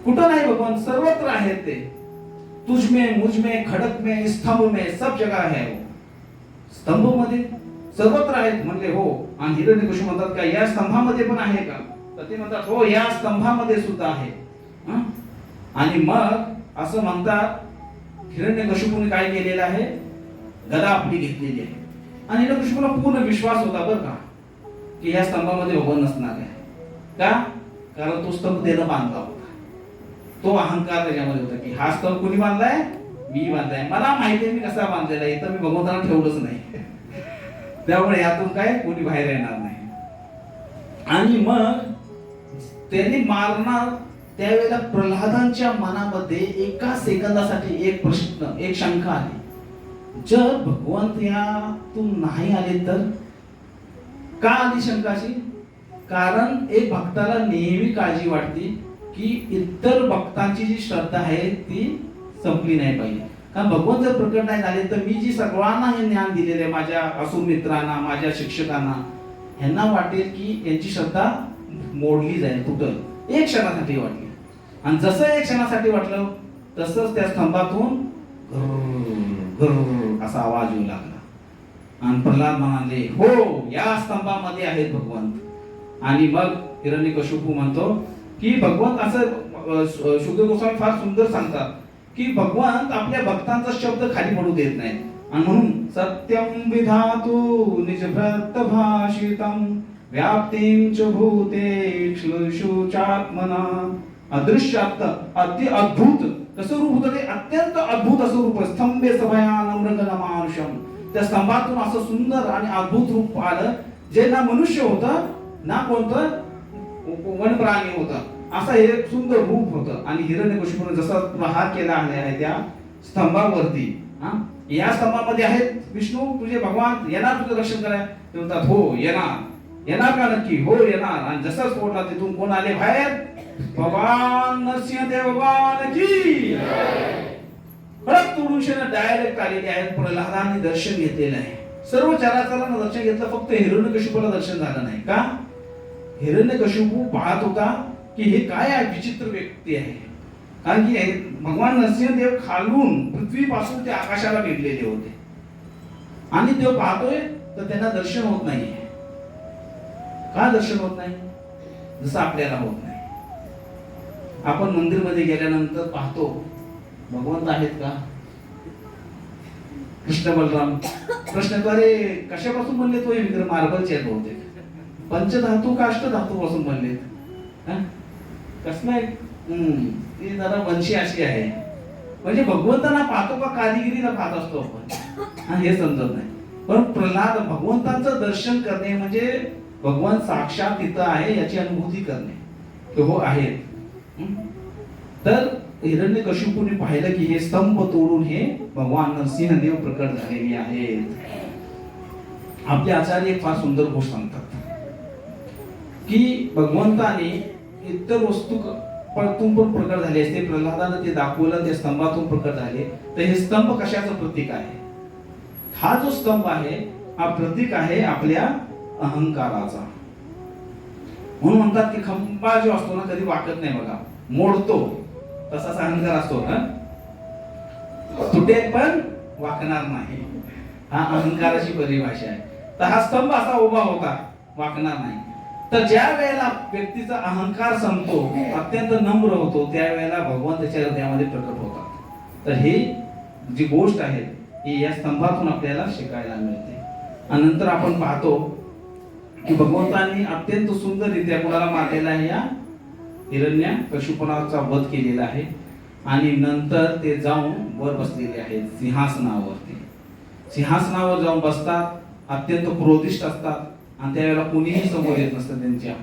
कुठं नाही भगवान, सर्वत्र आहेत ते. तुझ में, मुझ में, खडक में, स्तंभ में, सब जगह है वो. स्तंभ मध्ये सर्वत्र आहेत म्हणले हो. आणि हिरण्यकशिपू म्हणतात का या स्तंभामध्ये पण आहे का? तर ते म्हणतात हो या स्तंभामध्ये सुद्धा आहे. आणि मग असं म्हणतात हिरण्यकशिपूने काय केलेलं आहे, गदा आपली घेतलेली आहे. आणि हिरण्यकशिपूला पूर्ण विश्वास होता बरं का की या स्तंभामध्ये भगवान नसणार आहे. का? कारण तो स्तंभ त्यानं बांधला होता. तो अहंकार त्याच्यामध्ये होता की हा स्तंभ कोणी बांधलाय, मी बांधलाय, मला माहिती आहे मी कसा बांधलेला आहे, तर मी भगवंताला ठेवलंच नाही. त्यामुळे यातून काय कोणी बाहेर येणार नाही. आणि मग त्यांनी मारणार त्यावेळेला प्रल्हादांच्या मनामध्ये एका सेकंदासाठी एक प्रश्न, एक शंका आली. जर भगवंत यातून नाही आले तर? का आली शंकाची? कारण एक भक्ताला नेहमी काळजी वाटते की इतर भक्तांची जी श्रद्धा आहे ती संपली नाही पाहिजे. कारण भगवंत जर प्रकट नाही झाले तर मी जी सर्वांना हे ज्ञान दिलेले आहे, माझ्या असुर मित्रांना, माझ्या शिक्षकांना, ह्यांना वाटेल की यांची श्रद्धा मोडली जाईल, तुटल. एक क्षणासाठी वाटली. आणि जसं एक क्षणासाठी वाटलं तसंच त्या स्तंभातून असा आवाज येऊ लागला. आणि प्रल्हाद म्हणाले हो या स्तंभामध्ये आहेत भगवंत. आणि मग हिरण्यकशिपू म्हणतो की भगवंत, असं शुद्धोधन गोस्वामी फार सुंदर सांगतात की भगवंत आपल्या भक्तांचा शब्द खाली पडू देत नाही. आणि म्हणून सत्यम विधातु निजभक्त भाषितम व्याप्तिं च भूतेषु चात्मना. अदृश्यात अति अद्भुत कसं रूप होतं ते, अत्यंत अद्भुत असं रूप. स्तंभे सभयान मृगनमानुषम. त्या स्तंभातून असं सुंदर आणि अद्भुत रूप आलं जे ना मनुष्य होतं ना कोणतं वनप्राणी होतं. असं हे सुंदर रूप होतं. आणि हिरण्यकशिपूने जसा प्रहार केला आहे त्या स्तंभावरती, या स्तंभामध्ये आहेत विष्णू तुझे भगवान, येणार तुझं रक्षण करायला. ते म्हणतात हो येणार. येणार का? नक्की हो येणार. आणि जसं सोडला तिथून कोण आले बाहेर? भगवान नरसिंहदेव भगवान की. खडक तोडून डायरेक्ट आलेले आहेत. प्रल्हादांनी दर्शन घेतलेलं आहे. सर्व चराचरांना दर्शन घेतलं, फक्त हिरण्यकशिपूला दर्शन झालं नाही. का? हिरण्यकशिपू पाहत होता की हे काय विचित्र व्यक्ती आहे. कारण की भगवान नरसिंहदेव खालून पृथ्वीपासून ते आकाशाला भिडलेले होते. आणि तो पाहतोय तर त्यांना दर्शन होत नाहीये. का दर्शन होत नाही? जसं आपल्याला होत नाही. आपण मंदिरमध्ये गेल्यानंतर पाहतो भगवंत आहेत का? कृष्ण बलराम प्रश्न तो अरे कशापासून बनले तो विग्रह? मार्बलचे आहेत बहुतेक. पंचधातू का अष्टधातू पासून बनलेत? कसं आहे? ती जरा वंशी अशी आहे. म्हणजे भगवंतांना पाहतो का कारिगिरीला पाहत असतो आपण? हे समजत नाही. पण प्रल्हाद भगवंतांचं दर्शन करणे म्हणजे भगवान साक्षात तिथं आहे याची अनुभूती करणे की हो आहेत. तर हिरण्यकशिपूने पाहिलं की हे स्तंभ तोडून हे भगवान नरसिंहदेव प्रकट झालेले आहेत. आपले आचार्य एक फार सुंदर गोष्ट सांगतात की भगवंताने इतर वस्तू पण प्रकट झाले असते. प्रल्हादाने ते दाखवलं, ते स्तंभातून प्रकट झाले. तर हे स्तंभ कशाचं प्रतीक आहे? हा जो स्तंभ आहे हा प्रतीक आहे आपल्या अहंकाराचा. म्हणून म्हणतात की खंबा जो असतो ना कधी वाकत नाही बघा, मोडतो. तसाच अहंकार असतो ना, तुटेल पण वाकणार नाही. हा अहंकाराची परिभाषा आहे. तर हा स्तंभ असा उभा होता, वाकणार नाही. तर ज्या वेळेला व्यक्तीचा अहंकार संपतो, अत्यंत नम्र होतो, त्यावेळेला भगवान त्याच्या हृदयामध्ये प्रकट होतात. तर ही जी गोष्ट आहे ही या स्तंभातून आपल्याला शिकायला मिळते. आणि नंतर आपण पाहतो की भगवंतांनी अत्यंत सुंदररित्या कोणाला मारलेला आहे? या हिरण्यकशिपूचा वध केलेला आहे. आणि नंतर ते जाऊन वर बसलेले आहेत सिंहासनावरती. सिंहासनावर जाऊन बसतात, अत्यंत क्रोधिष्ठ असतात. आणि त्यावेळेला कोणीही समोर येत नसतं त्यांच्या.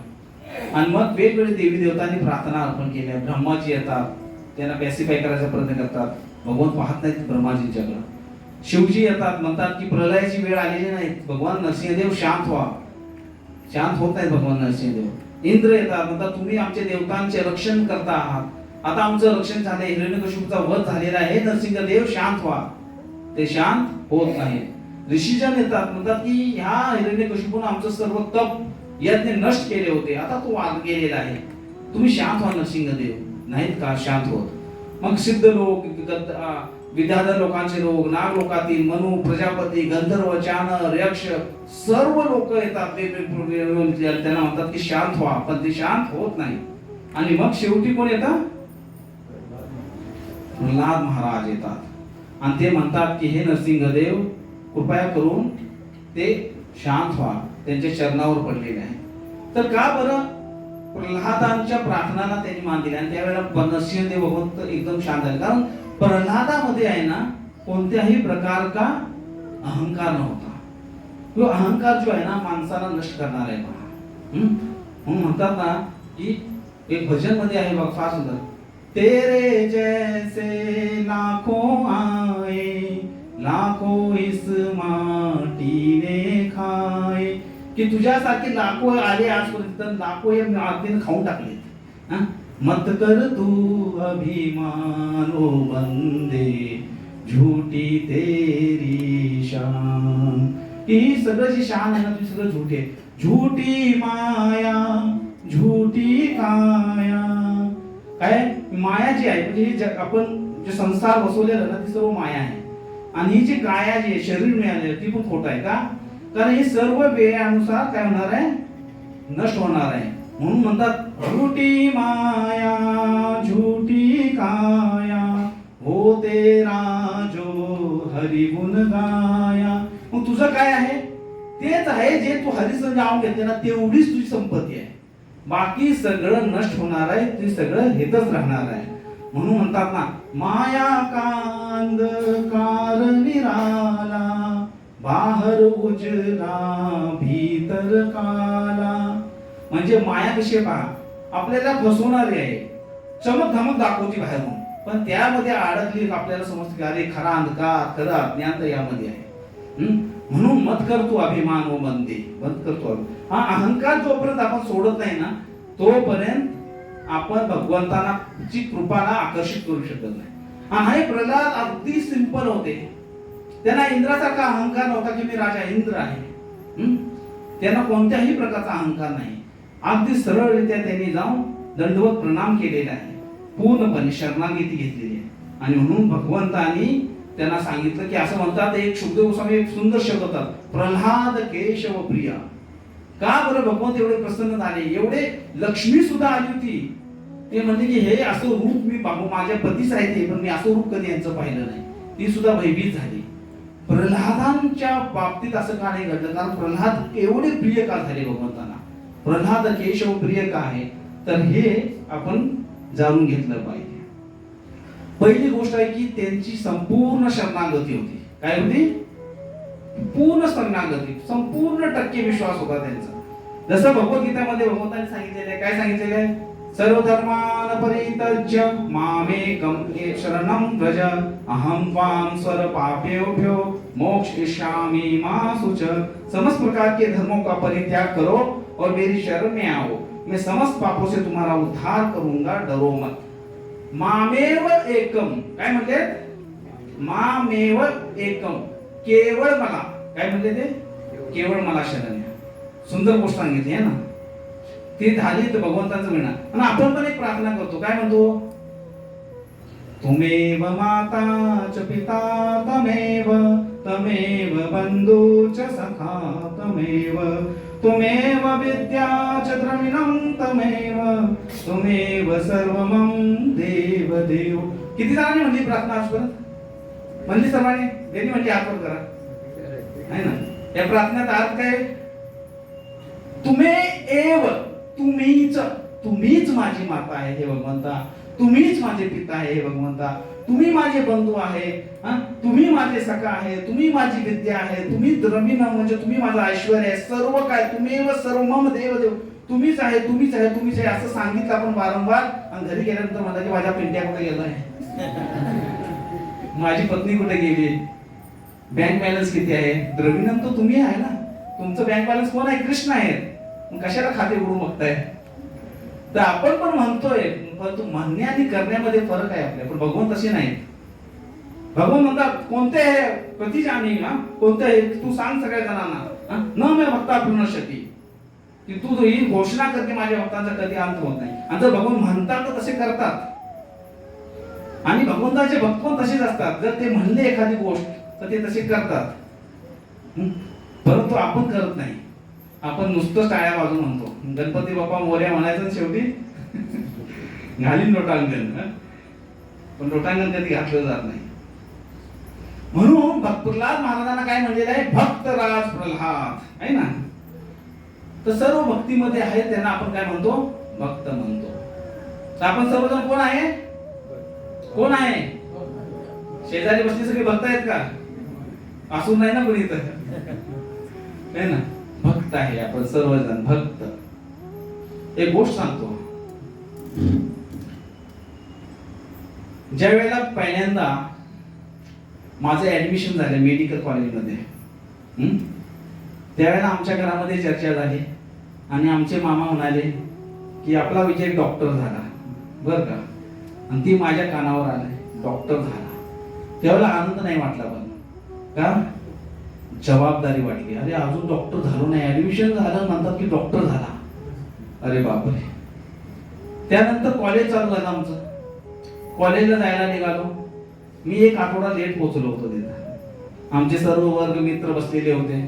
आणि मग वेगवेगळे देवी देवतांनी प्रार्थना अर्पण केल्या. ब्रह्माजी येतात, त्यांना पॅसिफाय करायचा प्रयत्न करतात. भगवान पाहत नाहीत ब्रह्माजींच्याकडे. शिवजी येतात, म्हणतात की प्रलयाची वेळ आलेली नाही, भगवान नरसिंहदेव शांत व्हा. शांत होत नाहीत भगवान नरसिंहदेव. इंद्र येतात, म्हणतात तुम्ही आमच्या देवतांचे रक्षण करता आहात, आता आमचं रक्षण झालंय, हिरण्यकशिपूचा वध झालेला आहे, नरसिंहदेव शांत व्हा. ते शांत होत नाही. ऋषीजन येतात, म्हणतात की ह्या हिरण्यकशिपूने आमचं सर्व तप यज्ञ नष्ट केले होते, आता तो वाद गेलेला आहे, तुम्ही शांत व्हा नरसिंहदेव. नाहीत का शांत होत. मग सिद्ध लोक, विद्याधर लोकांचे लोक, नाग लोकातील मनु, प्रजापती, गंधर्व, चाणर, यक्ष सर्व लोक येतात वेगवेगळे, त्यांना म्हणतात की शांत व्हा, पण ते शांत होत नाही. आणि मग शेवटी कोण येतात? प्रल्हाद महाराज येतात आणि ते म्हणतात की हे नरसिंहदेव कृपया करून ते शांत व्हा, त्यांच्या चरणावर पडलेले आहे. तर का बरं प्रल्हादांच्या प्रार्थनाला त्यांनी मान दिली आणि त्यावेळेला नरसिंहदेव भगवंत एकदम शांत झाले? कारण प्रल्हादामध्ये आहे ना कोणत्याही प्रकार का अहंकार नव्हता. तो अहंकार जो आहे ना माणसाला नष्ट करणार आहे. म्हणून म्हणतात ना की एक भजन मध्ये आहे बघ, फार सुंदर. तेरे जैसे लाखों आए, लाखों इस माटी ने खाए, की तुझ्यासारखे लाखो आले आजपर्यंत, लाखो या मातीने खाऊन टाकले. मत कर तू अभिमान ओ बंदे, झूठी तेरी शान. ही सगळं जी शान आहे ना ती सगळं झूठी आहे. झूठी माया झूठी काया. काय माया जी आहे म्हणजे ही आपण जे संसार बसवलेलं ना ती सर्व माया आहे. आणि ही जी काया जी आहे शरीर मिळाले ती पण खोट आहे. का? कारण हे सर्व वेळानुसार काय होणार आहे? नष्ट होणार आहे. म्हणून म्हणतात झूठी माया झूठी काया, हो तेरा जो हरि गुण गाया. मग तुझं काय आहे? तेच आहे जे तू हरिचं नाव घेतले ना तेवढीच तुझी संपत्ती आहे. बाकी सगळं नष्ट होणार आहे, ते सगळं हेतच राहणार आहे. म्हणून म्हणतात ना माया कांद कार निराला, बाहर उजला भीतर काला. म्हणजे माया कशी आहे पहा, आपल्याला फसवणारी आहे, चमक धमक दाखवती बाहेरून, पण त्यामध्ये अडकली आपल्याला समजते की अरे खरा अंधकार खरं अज्ञान तर यामध्ये आहे. म्हणून मत करतो अभिमान व बंदे, मत करतो. हा अहंकार जोपर्यंत आपण सोडत नाही ना तोपर्यंत आपण भगवंताना ची कृपाला आकर्षित करू शकत नाही. हा प्रल्हाद अगदी सिंपल होते. त्यांना इंद्रासारखा अहंकार नव्हता की मी राजा इंद्र आहे. त्यांना कोणत्याही प्रकारचा अहंकार नाही. अगदी सरळरित्या त्यांनी जाऊन दंडवत प्रणाम केलेला आहे, पूर्णपणे शरणागती घेतलेली आहे. आणि म्हणून भगवंतानी त्यांना सांगितलं की असं म्हणतात, एक शुभदेव गोस्वामी एक सुंदर शब्द होतात, प्रल्हाद केशव प्रिया. का बरं भगवंत एवढे प्रसन्न झाले? एवढे लक्ष्मी सुद्धा आली होती. ते म्हणले की हे असं रूप मी बाबू माझ्या पतीच आहे ते, पण मी असं रूप कधी यांचं पाहिलं नाही. ती सुद्धा भयभीत झाली. प्रल्हादांच्या बाबतीत असं का नाही घडलं? कारण प्रल्हाद एवढे प्रिय का झाले भगवंतांना? प्रल्हाद केशव प्रिय का आहे? तर हे आपण जाणून घेतलं पाहिजे. पहिली गोष्ट आहे की त्यांची संपूर्ण शरणागती होती. काय होती? पूर्ण शरणागती, संपूर्ण टक्के विश्वास होता त्यांचा. जसं भगवद्गीतामध्ये भगवंतांनी सांगितलेलं आहे. काय सांगितलेलं आहे? सर्व धर्मान परित्यज्य मामेकं शरणं व्रज, अहं त्वां सर्व पापेभ्यो मोक्षयिष्यामि मा शुच. समस्त प्रकार के धर्मों का परित्याग करो और मेरी शरण में आओ, मैं समस्त पापों से तुम्हारा उद्धार करूंगा, डरो मत. मामेव एकम. काय म्हणते? मामेव एकम, केवळ मला. काय म्हणते ते? केवळ मला शरण या. सुंदर गोष्ट सांगितली आहे ना. ती झाली तर भगवंताचं मिळणार. आणि आपण पण एक प्रार्थना करतो. काय म्हणतो? तुमेव माता च पिता तमेव, तमेव बंधू च सखा तमेव, तुमेव विद्या च द्रविणं तमेव, तुमेव सर्वमं देव देव. किती जणांनी म्हणली प्रार्थना आजपर्यंत? म्हणली सर्वांनी? त्यांनी म्हणजे आठवण करा आहे ना. या प्रार्थनेत अर्थ काय? तुम्ही एव, तुम्हीच, तुम्हीच माझी माता आहे हे भगवंता, तुम्हीच माझे पिता आहे हे भगवंता, तुम्ही माझे बंधू आहे, तुम्ही माझे सखा आहे, तुम्ही माझी विद्या आहे, तुम्ही द्रविण म्हणजे तुम्ही माझं ऐश्वर्य आहे, सर्व काय तुम्ही सर्व मम देव देव, तुम्हीच आहे तुम्हीच आहे तुम्हीच आहे असं सांगितलं आपण वारंवार, आणि घरी गेल्यानंतर म्हणला की माझ्या पेंट्या कुठे गेलाय, माझी पत्नी कुठे गेली, बँक बॅलन्स किती आहे. द्रविणम तो तुम्ही आहे ना, तुमचं बँक बॅलन्स कोण आहे, कृष्ण आहे. मग कशाला खाते उघडून बघताय. तर आपण पण म्हणतोय, परंतु म्हणणे आणि करण्यामध्ये फरक आहे आपल्या. पण भगवान तसे नाही. भगवान म्हणतात कोणते आहे प्रतिजानी, कोणते आहे तू सांग सगळ्या जणांना, न मी भक्ता पूर्णशती, की तू ही घोषणा करते माझ्या भक्तांचा कधी अंत होत नाही. आणि जर भगवान म्हणतात तर तसे करतात. आणि भगवंताचे भक्त पण तसेच असतात. जर ते म्हणले एखादी गोष्ट तर ते तसे करतात. परंतु आपण करत नाही. आपण नुसतं टाळ्या वाजून म्हणतो गणपती बाप्पा मोरया म्हणायचं, शेवटी घालीन लोटांगण, पण लोटांगण कधी घातलं जात नाही. म्हणून प्रल्हाद महाराजांना काय म्हणलेलं आहे, भक्तराज प्रल्हाद आहे ना. तर सर्व भक्तीमध्ये आहेत त्यांना आपण काय म्हणतो, भक्त म्हणतो. तर आपण सर्वजण कोण आहे, कोण आहे, शेजारी बसली सगळे भक्त आहेत का, असून नाही ना कोणी इथं, आहे ना, भक्त आहे आपण सर्वजण भक्त. एक गोष्ट सांगतो, ज्या वेळेला पहिल्यांदा माझं ऍडमिशन झालं मेडिकल कॉलेजमध्ये, त्यावेळेला आमच्या घरामध्ये चर्चा झाली आणि आमचे मामा म्हणाले की आपला विजय डॉक्टर झाला बर का. आणि ती माझ्या कानावर आले, डॉक्टर झाला. त्यावेळेला आनंद नाही वाटला, पण का जबाबदारी वाटली. अरे अजून डॉक्टर झालो नाही, ऍडमिशन झालं, म्हणतात की डॉक्टर झाला. अरे बापरे. त्यानंतर कॉलेज चालू झालं आमचं. कॉलेजला जायला निघालो. मी एक आठवडा लेट पोहोचलो होतो तिथं. आमचे सर्व वर्ग मित्र बसलेले होते.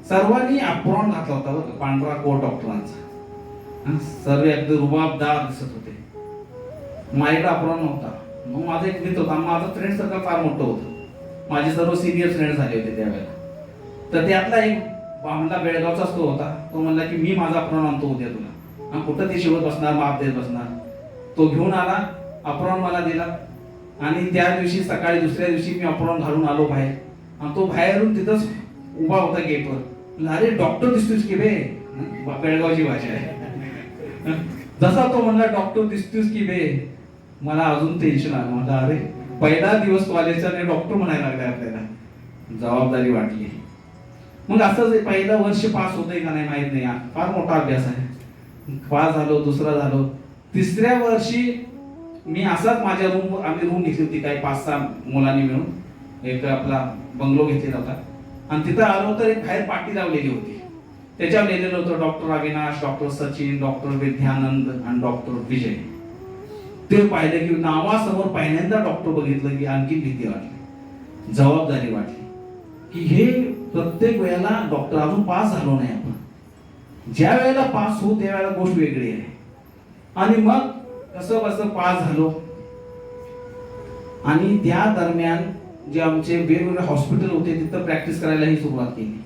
सर्वांनी अप्रॉन घातला होता बरं, पांढरा कोट डॉक्टरांचा. सर्व अगदी रुबाबदार दिसत होते. माझ्याकडे अप्रॉन नव्हता. मग माझा एक मित्र होता, माझं फ्रेंड सर्कल फार मोठं होतं. माझे सर्व सिनियर फ्रेंड झाले होते त्यावेळेला. तर त्यातला एक म्हणला बेळगावचाच तो होता. तो म्हणला की मी माझा अप्रॉन आणतो उद्या तुला. कुठं ते शिवत बसणार, माप देत बसणार. तो घेऊन आला, अप्रॉन मला दिला. आणि त्या दिवशी सकाळी दुसऱ्या दिवशी मी अप्रॉन घालून आलो बाहेर. आणि तो बाहेरून तिथंच उभा होता गेटवर. अरे डॉक्टर दिसतोस की बे, बेळगावची भाषा आहे. जसा तो म्हणला डॉक्टर दिसतोस की बे, मला अजून टेन्शन आलं. म्हणलं अरे पहिला दिवस कॉलेजचा आणि डॉक्टर म्हणायला लागले आपल्याला. जबाबदारी वाटली. मग असंच पहिलं वर्ष पास होतंय का नाही माहित नाही. फार मोठा अभ्यास आहे. पास झालो, दुसरा झालो. तिसऱ्या वर्षी मी असाच माझ्या आम्ही रूम घेतली होती काही 5-6 मुलांनी मिळून. एक आपला बंगलो घेतलेला होता. आणि तिथं आलो तर एक बाहेर पाटी लावलेली होती. त्याच्यावर लिहिलेलं होतं doctor Avinash, doctor Sachin, doctor Vidyanand आणि डॉक्टर विजय. ते पाहिलं की नावासमोर पहिल्यांदा डॉक्टर बघितलं की आणखी भीती वाटली, जबाबदारी वाटली की हे प्रत्येक वेळेला डॉक्टर अजून पास झालो नाही आपण. ज्या वेळेला पास होऊ त्यावेळेला गोष्ट वेगळी आहे. आणि मग कसं कसं पास झालो. आणि त्या दरम्यान जे आमचे वेगवेगळे हॉस्पिटल होते तिथं प्रॅक्टिस करायला ही सुरुवात केली.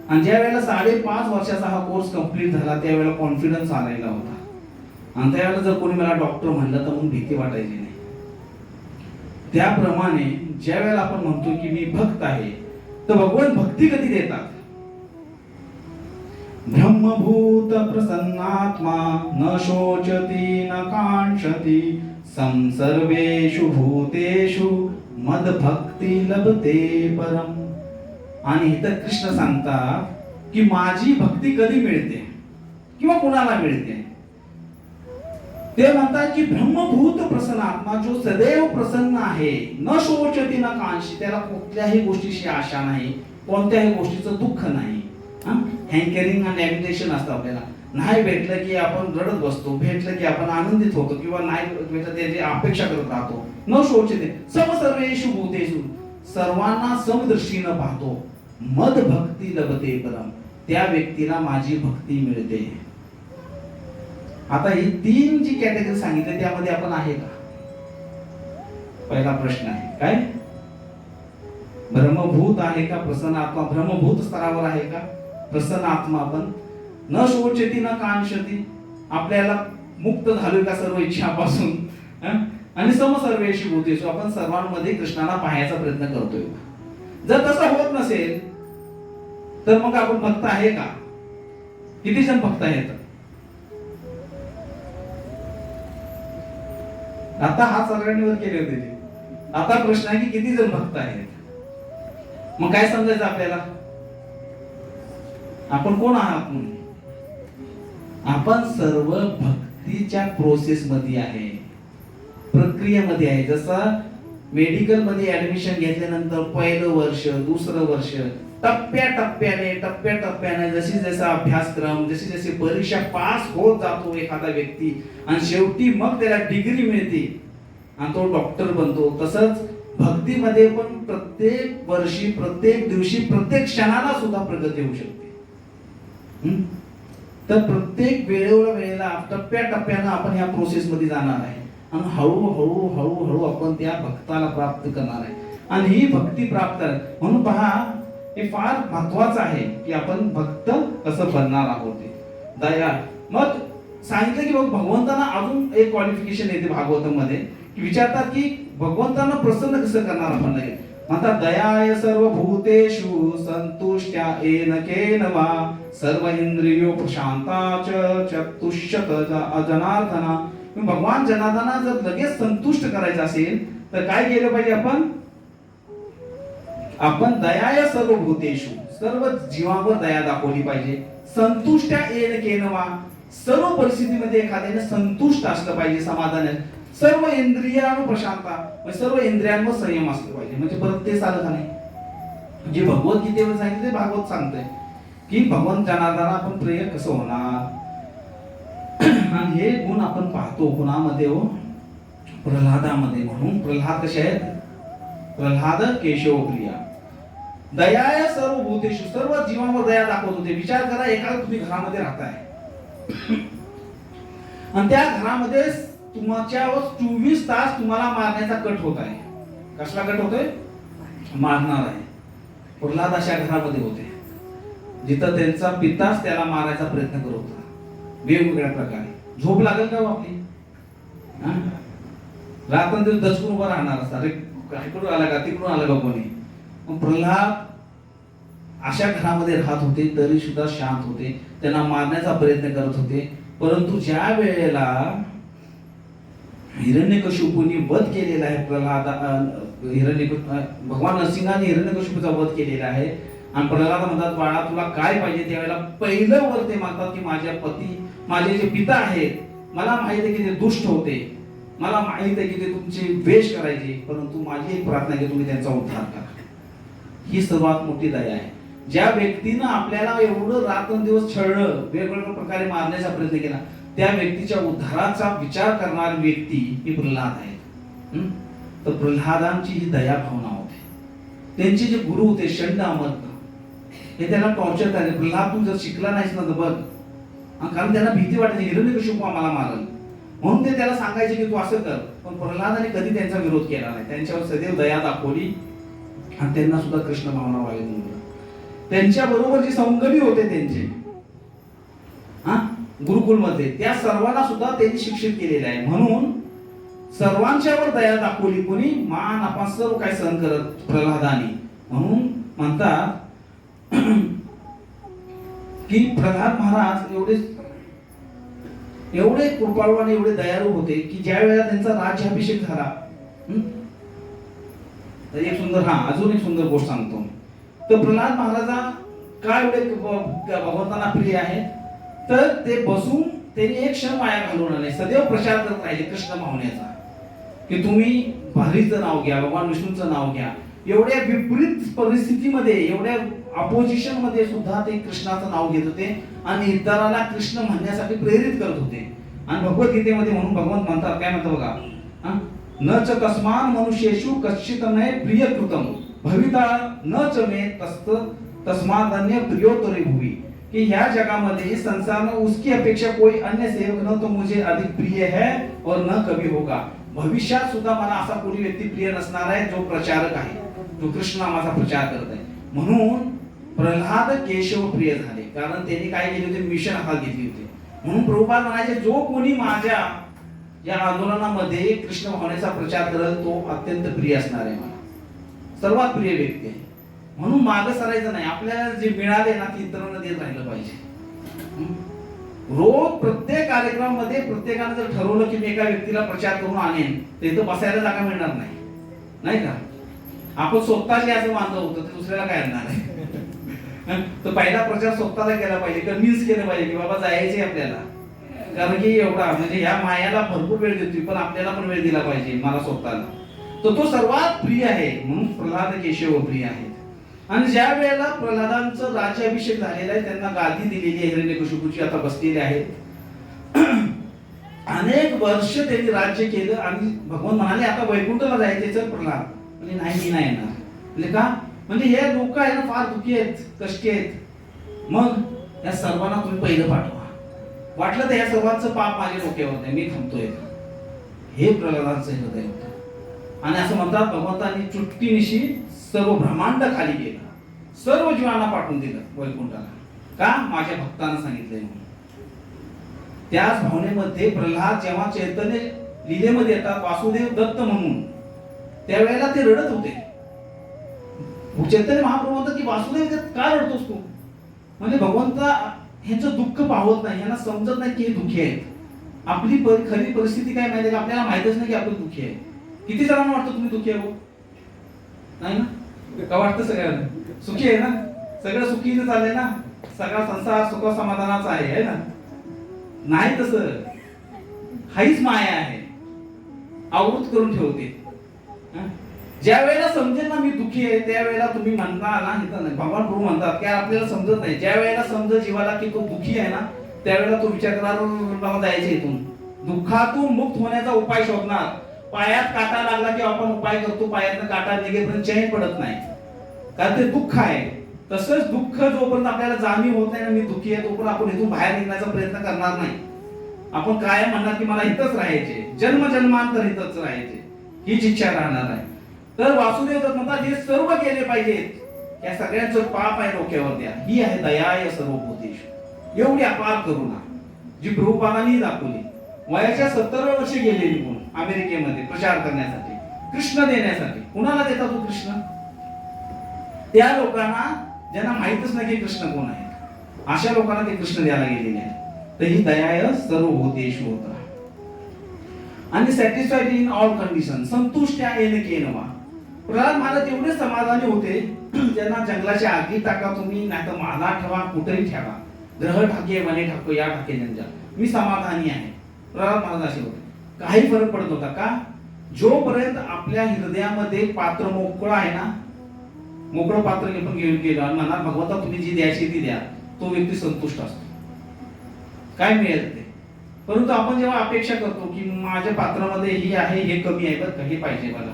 आणि ज्या वेळेला 5.5 वर्षाचा हा कोर्स कंप्लीट झाला त्यावेळेला कॉन्फिडन्स आलेला होता. आणि त्यावेळेला जर कोणी मला डॉक्टर म्हणलं तर मग भीती वाटायची नाही. त्याप्रमाणे ज्या वेळेला आपण म्हणतो की मी भक्त आहे, तर भगवान भक्ती कधी देतात. ब्रह्मभूत प्रसन्नात्मा न शोचती न कांक्षती संसर्वेषु भूतेषु मद भक्ती लभते परम. आणि इथं कृष्ण सांगतात की माझी भक्ती कधी मिळते किंवा कुणाला मिळते. ते म्हणतात की ब्रह्मभूत प्रसन्न आत्मा जो सदैव प्रसन्न आहे, न शोचती न कांक्षती, त्याला कुठल्याही गोष्टीची आशा नाही, कोणत्याही गोष्टीचं दुःख नाही. हँकरिंग आणि ॲमिटेशन असतं आपल्याला. नाही भेटलं की आपण रडत बसतो, भेटलं की आपण आनंदित होतो, किंवा नाही भेटलं त्याची अपेक्षा करत राहतो. न शोचते सर्वेषु भूतेषु, सर्वांना समदृष्टीनं पाहतो. मद भक्ती लभते परम, त्या व्यक्तीला माझी भक्ती मिळते. आता ही 3 जी कॅटेगरी सांगितली त्यामध्ये आपण आहे का. पहिला प्रश्न आहे काय, ब्रह्मभूत आहे का, प्रसन्न आत्मा ब्रह्मभूत स्तरावर आहे का, प्रसन्न आत्मा आपण, न शोचती न कांक्षती, आपल्याला मुक्त झालोय का सर्व इच्छापासून, आणि समसर्वेषु भूतेषु, आपण सर्वांमध्ये कृष्णाला पाहायचा प्रयत्न करतोय. जर तसं होत नसेल तर मग आपण भक्त आहे का. किती जण भक्त आहेत, आता हात सगळ्यांनी वर केले होते. आता प्रश्न आहे की किती जण भक्त आहेत. मग काय समजायचं आपल्याला? आपण कोण आहात म्हणून? आपण सर्व भक्तीच्या प्रोसेस मध्ये आहे, प्रक्रियेमध्ये आहे. जसं मेडिकल मध्ये ऍडमिशन घेतल्यानंतर पहिलं वर्ष, दुसरं वर्ष, टप्प्याटप्प्याने जशी जसा अभ्यासक्रम, जशी जशी परीक्षा पास होत जातो एखादा व्यक्ती आणि शेवटी मग त्याला डिग्री मिळते आणि तो डॉक्टर बनतो. तसंच भक्तीमध्ये पण प्रत्येक वर्षी, प्रत्येक दिवशी, प्रत्येक क्षणाला सुद्धा प्रगती होऊ शकते. तर प्रत्येक वेळेला टप्प्याटप्प्यानं आपण ह्या प्रोसेस मध्ये जाणार आहे आणि हळूहळू हळूहळू आपण त्या भक्ताला प्राप्त करणार आहे. आणि ही भक्ती प्राप्त आहे म्हणून पहा, हे फार महत्वाचं आहे की आपण भक्त कसं बनणार आहोत. दया. मग सांगितलं की भगवंतांना अजून एक क्वालिफिकेशन येते भागवतम मध्ये, की विचारतात की भगवंतांना प्रसन्न कसं करणार आपण. लगेच म्हणतात, दयाय सर्व भूतेषु संतुष्ट्या येन केन वा सर्व इंद्रियो प्रशांता चतुष्यत जनार्दना. भगवान जनार्दना जर लगेच संतुष्ट करायचं असेल तर काय केलं पाहिजे आपण दयाय सर्व भूतेषु, सर्व जीवावर दया दाखवली पाहिजे. संतुष्ट्या येन केन वा, सर्व परिस्थितीमध्ये एखाद्याने संतुष्ट असलं पाहिजे, समाधान. सर्व इंद्रियानु प्रशांता, सर्व इंद्रियांवर संयम असला पाहिजे. म्हणजे परत ते आलं का नाही? जे भगवद्गीतेवर सांगितले, भागवत सांगतंय की भगवान जनार्दना आपण प्रिय कसं होणार. आणि हे गुण आपण पाहतो कुणामध्ये? हो, प्रल्हादामध्ये. म्हणून प्रल्हाद कसे आहेत? प्रल्हाद केशव प्रिया. दयाय सर्व भूतेषु, सर्व जीवांवर दया दाखवत होते. विचार करा, एका तुम्ही घरामध्ये राहताय आणि त्या घरामध्ये तुमच्यावर 24 तास तुम्हाला मारण्याचा कट होत आहे. कसला कट होतोय? मारणार आहे. प्रल्हाद अशा घरामध्ये होते जिथं त्यांचा पिताच त्याला मारायचा प्रयत्न करत होता वेगवेगळ्या प्रकारे. झोप लागेल का आपली? रात्रंदिवस दचकून उभं राहणार असतात. अरे इकडून आला का, तिकडून आलं का कोणी? प्रल्हाद अशा घरामध्ये राहत होते, तरी सुद्धा शांत होते. त्यांना मारण्याचा प्रयत्न करत होते. परंतु ज्या वेळेला हिरण्यकशिपूंनी वध केलेला आहे, भगवान नरसिंहाने हिरण्यकशिपूचा वध केलेला आहे आणि प्रल्हाद म्हणतात, बाळा तुला काय पाहिजे? त्यावेळेला पहिलं वर ते मागतात की माझे जे पिता आहेत, मला माहित आहे की ते दुष्ट होते, मला माहित आहे की ते तुमचे वेश करायचे, परंतु माझी एक प्रार्थना आहे की तुम्ही त्यांचा उद्धार करा. ही सर्वात मोठी दया आहे. ज्या व्यक्तीनं आपल्याला एवढं रात्रंदिवस छळलं, वेगवेगळ्या प्रकारे मारण्याचा प्रयत्न केला, त्या व्यक्तीच्या उद्धाराचा विचार करणारी व्यक्ती ही प्रल्हाद आहे. तर प्रल्हादांची ही दया भावना होती. त्यांचे जे गुरु होते षंड अमर्त, हे त्याला टॉर्चर करायचे. प्रल्हाद तू जर शिकला नाहीस ना तर बघ. कारण त्यांना भीती वाटायची, हिरण्यकशिपू आम्हाला मारल, म्हणून ते त्याला सांगायचे की तू असं कर. पण प्रल्हादाने कधी त्यांचा विरोध केला नाही. त्यांच्यावर सदैव दया दाखवली आणि त्यांना सुद्धा कृष्ण भावना व्हावी. त्यांच्या बरोबर जे संगमी होते त्यांचे गुरुकुलमध्ये, त्या सर्वांना सुद्धा त्यांनी शिक्षित केलेले आहे. म्हणून सर्वांच्यावर दया दाखवली. कोणी? मान आपण सर्व काय सहन करत प्रल्हादाने. म्हणून म्हणतात की प्रल्हाद महाराज एवढे कृपाळू आणि एवढे दयाळू होते की ज्या वेळेला त्यांचा राज्याभिषेक झाला, एक सुंदर अजून एक सुंदर गोष्ट सांगतो. तर प्रल्हाद महाराजा काय एवढे भगवंतांना प्रिय आहे, तर ते बसून त्यांनी एक क्षण वाया घालवणार नाही. सदैव प्रचार करत राहिले कृष्ण भावनेचा, की तुम्ही भारीचं नाव घ्या, भगवान विष्णूचं नाव घ्या. एवढ्या विपरीत परिस्थितीमध्ये, एवढ्या अपोजिशन मध्ये सुद्धा ते कृष्णाचं नाव घेत होते आणि इतरांना कृष्ण म्हणण्यासाठी प्रेरित करत होते. आणि भगवद्गीतेमध्ये म्हणून भगवंत म्हणतात, काय म्हणतात बघा, न च तस्मान मनुष्येषु कश्चित मे प्रिय कृतम भविता न च मे तस्मादन्य प्रियोतरे भुवी. कि ह्या जगामध्ये, इस संसार में उसकी अपेक्षा कोई अन्य सेवक न तो मुझे अधिक प्रिय है और न कभी होगा. भविष्यात सुद्धा मला असा कोणी व्यक्ती प्रिय नसणार आहे जो प्रचारक आहे, जो कृष्ण नामाचा प्रचार करत आहे. म्हणून प्रल्हाद केशव प्रिय झाले, कारण त्यांनी काय केले होते? मिशन हातात घेतली होती. म्हणून प्रभुपाद म्हणायचे, जो कोणी माझ्या या आंदोलनामध्ये कृष्ण भावनेचा प्रचार करेल तो अत्यंत प्रिय असणार आहे, मला सर्वात प्रिय व्यक्ती आहे. म्हणून मागे सरायचं नाही. आपल्याला जे मिळाले ना ते इतरांना देत राहिलं पाहिजे. रोज प्रत्येक कार्यक्रमामध्ये प्रत्येकाने जर ठरवलं की मी एका व्यक्तीला प्रचार करून आणेन तर इथं बसायला जागा मिळणार नाही, नाही का? आपण स्वतःचे असं मानलं होतं तर दुसऱ्याला काय आणणार आहे? तर पहिला प्रचार स्वतःला केला पाहिजे, कन्व्हिन्स केलं पाहिजे की बाबा जायचे आपल्याला, कारण की एवढा म्हणजे ह्या मायाला भरपूर वेळ देतोय, पण आपल्याला पण वेळ दिला पाहिजे मला स्वतःला. तर तो सर्वात प्रिय आहे, म्हणून प्रल्हाद केशव प्रिय आहे. आणि ज्या वेळेला प्रल्हादांचं राज्याभिषेक झालेला आहे, त्यांना गादी दिलेली आहे हिरण्यकशिपूची, आता बसलेले आहेत. अनेक वर्ष त्यांनी राज्य केलं आणि भगवान म्हणाले आता वैकुंठला जायचे, चल प्रल्हाद. म्हणजे नाही, मी नाही येणार. म्हणजे का? म्हणजे हे लोक आहे ना फार दुःखी आहेत, कष्टी आहेत. मग या सर्वांना तुम्ही पहिलं पाठवा. वाटलं तर या सर्वांचं पाप माझ्या डोक्यावर नाही, मी थांबतोय. हे प्रल्हादांचं हृदय होतं. आणि असं म्हणतात भगवंतांनी चुटकीनिशी सर्व ब्रह्मांड खाली केलं, सर्व जीवांना पाठवून दिलं वैकुंठाला. का? माझ्या भक्तांना सांगितलंय म्हणून. त्याच भावनेमध्ये प्रल्हाद जेव्हा चैतन्य लीलेमध्ये येतात वासुदेव दत्त म्हणून, त्यावेळेला ते रडत होते. चैतन्य महाप्रभू म्हणतात की वासुदेव का रडतोस तू? म्हणजे भगवंता ह्यांचं दुःख पाहत नाही, यांना समजत नाही की हे दुःखी आहेत. आपली खरी परिस्थिती काय माहिती आहे का? आपल्याला माहितच नाही की आपण दुःखी आहे. किती जणांना वाटतं तुम्ही दुःखी आहे? नाही ना? का वाटतं सगळ्यांना? सुखी आहे ना? सगळं सुखीने चाललंय ना? सगळा संसार सुख समाधानाचा आहे ना? नाही तसं. हाच माया आहे, आवृत करून ठेवते. ज्या वेळेला समजेल ना मी दुःखी आहे, त्यावेळेला तुम्ही म्हणता ना, भगवान प्रभू म्हणतात की आपल्याला समजत नाही. ज्या वेळेला समजेल जीवाला की तो दुःखी आहे ना, त्यावेळेला तो विचार करणार जायचं इथून, दुःखातून मुक्त होण्याचा उपाय शोधणार. पायात काटा लागला की आपण उपाय करतो, पायातनं काटा निघेपर्यंत चैन पडत नाही, कारण ते दुःख आहे. तसंच दुःख जोपर्यंत आपल्याला जाणीव होत नाही ना मी दुःखी आहे, तोपर्यंत आपण इथून बाहेर निघण्याचा प्रयत्न करणार नाही. आपण काय म्हणणार की मला इथंच राहायचे, जन्म जन्मांतर इथंच राहायचे, हीच इच्छा राहणार आहे. तर वासुदेव दत्त म्हणतात हे सर्व केले पाहिजेत, या सगळ्यांचं पाप आहे डोक्यावर द्या. ही आहे दयाय सर्वभूतेषु, एवढी अपार करुणा जी प्रभुपादांनी दाखवली. वयाच्या 70व्या वर्षी गेले निघून अमेरिकेमध्ये प्रचार करण्यासाठी, कृष्ण देण्यासाठी. कुणाला देतात तो कृष्ण? त्या लोकांना ज्यांना माहितच नाही की कृष्ण कोण आहे, अशा लोकांना ते कृष्ण द्यायला गेलेले आहे. तर ही दयाय सर्वभूतेषु होता. आणि सॅटिस्फाईड इन ऑल कंडिशन, संतुष्ट येणे केनवा. प्रल्हाद महाराज एवढे समाधानी होते, त्यांना जंगलाच्या आगी टाका तुम्ही, नाही तर मला ठेवा, कुठेही ठेवा, ग्रह ठाके वने ठाको या ठाके जंजा, मी समाधानी आहे. प्रल्हाद महाराज असे होते, काही फरक पडत होता का? जोपर्यंत आपल्या हृदयामध्ये पात्र मोकळं आहे ना, मोकळं पात्र पण घेऊन गेलं आणि म्हणा भगवंता तुम्ही जी द्यायची ती द्या, तो व्यक्ती संतुष्ट असतो. काय मिळेल ते. परंतु आपण जेव्हा अपेक्षा करतो की माझ्या पात्रामध्ये ही आहे, हे कमी आहे, बरं का, हे पाहिजे मला,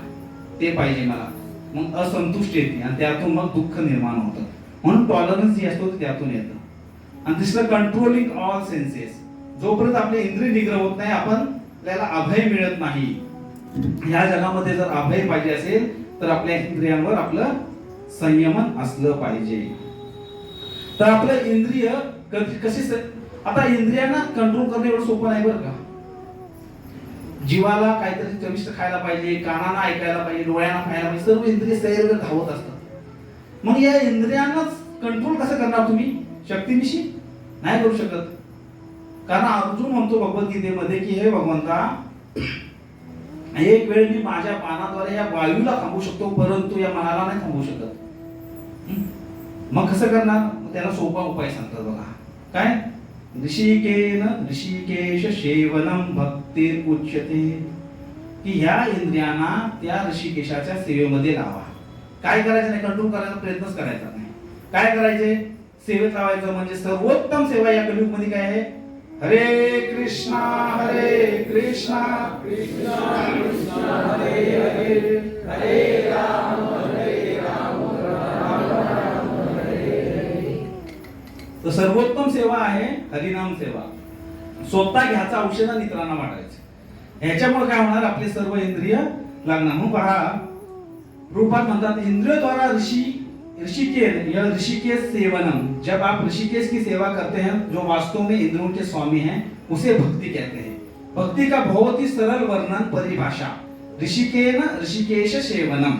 ते पाहिजे मला, मग असंतुष्ट येते आणि त्यातून मग दुःख निर्माण होतं. म्हणून टॉलरन्स जी असतो त्यातून येतं. आणि तिसरं कंट्रोलिंग ऑल सेन्सेस. जोपर्यंत आपले इंद्रिय निग्रह होत नाही, आपल्याला अभय मिळत नाही. या जगामध्ये जर अभय पाहिजे असेल तर आपल्या इंद्रियांवर आपलं संयमन असलं पाहिजे. तर आपलं इंद्रिय कशी, आता इंद्रियांना कंट्रोल करणं एवढं सोपं नाही बरं का. जीवाला काहीतरी चविष्ट खायला पाहिजे, कानाला ऐकायला पाहिजे, डोळ्यांना खायला पाहिजे, सर्व इंद्रिय सैर धावत असतात. मग या इंद्रियांनाच कंट्रोल कसं करणार तुम्ही? शक्तीनिशी नाही करू शकत. कारण अर्जुन म्हणतो भगवद्गीतेमध्ये की हे भगवंता, एक वेळ मी माझ्या पानाद्वारे या वायूला थांबवू शकतो, परंतु या मनाला नाही थांबवू शकत. मग कसं करणार? त्याला सोपा उपाय सांगतात बघा. काय? ऋषिकेन ऋषिकेश सेवनम भक्तिर उच्यते, की ह्या इंद्रियांना त्या ऋषिकेशाच्या सेवेमध्ये लावा. काय करायचं नाही? कंट्रोल करायचा प्रयत्नच करायचा नाही. काय करायचे? सेवेत लावायचं. म्हणजे सर्वोत्तम सेवा या कलियुगमध्ये काय आहे? हरे कृष्णा कृष्णा कृष्णा हरे हरे, हरे राम राम राम हरे. तर सर्वोत्तम सेवा आहे हरिनाम सेवा. स्वतः घ्यायचा औषध आणि इतरांना वाटायचं. ह्याच्यामुळे काय होणार? आपले सर्व इंद्रिय लागणार. म्हणून पहा, रूपात म्हणतात इंद्रियोद्वारा ऋषिकेश सेवनम. जब आप ऋषिकेश की सेवा करते हैं, जो वास्तव में इंद्रियों के स्वामी हैं, उसे भक्ति कहते हैं. भक्ति का बहुत ही सरल वर्णन, परिभाषा. ऋषिकेश सेवनम.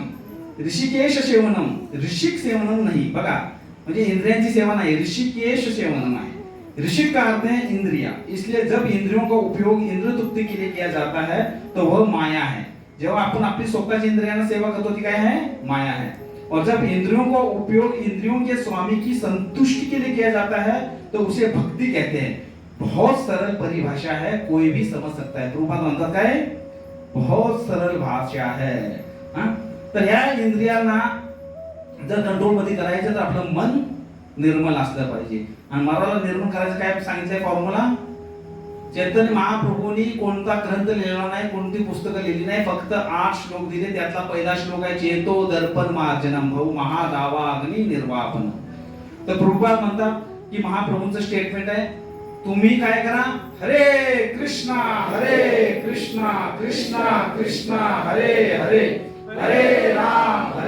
ऋषिकेश सेवनम, ऋषिक सेवनम नाही बघा, म्हणजे इंद्रियांची सेवा नाही, ऋषिकेश सेवनम आहे. ऋषिक का अर्थ है इंद्रिया, इसलिए जब इंद्रियों का उपयोग इंद्रिय तृप्ति के लिए किया जाता है तो वह माया है. जेव्हा आपण आपली स्वतःच्या इंद्रियांना सेवा करतो ती काय है? माया है. और जब इंद्रियों का उपयोग इंद्रियों के स्वामी की संतुष्टि के लिए किया जाता है तो उसे भक्ति कहते हैं. बहुत सरल परिभाषा है, कोई भी समझ सकता है. प्रभुपाद म्हणतात काय? बहुत सरळ भाषा है. तर ह्या इंद्रियांना जर कंट्रोल मध्ये करायचं तर आपलं मन निर्मल असलं पाहिजे. आणि मनाला निर्मल करायचं काय सांगितलंय फॉर्म्युला? चैतन्य महाप्रभूंनी कोणता ग्रंथ लिहिला नाही, कोणती पुस्तकं लिहिली नाही, फक्त 8 श्लोक दिले. त्यातला पहिला श्लोक आहे चेतो दर्पण मार्जनम भव महादावा अग्नि निर्वापन. तर प्रभुपाद म्हणतात की महाप्रभूंचं स्टेटमेंट आहे, तुम्ही काय करा? हरे कृष्णा कृष्णा कृष्णा हरे हरे, हरे राम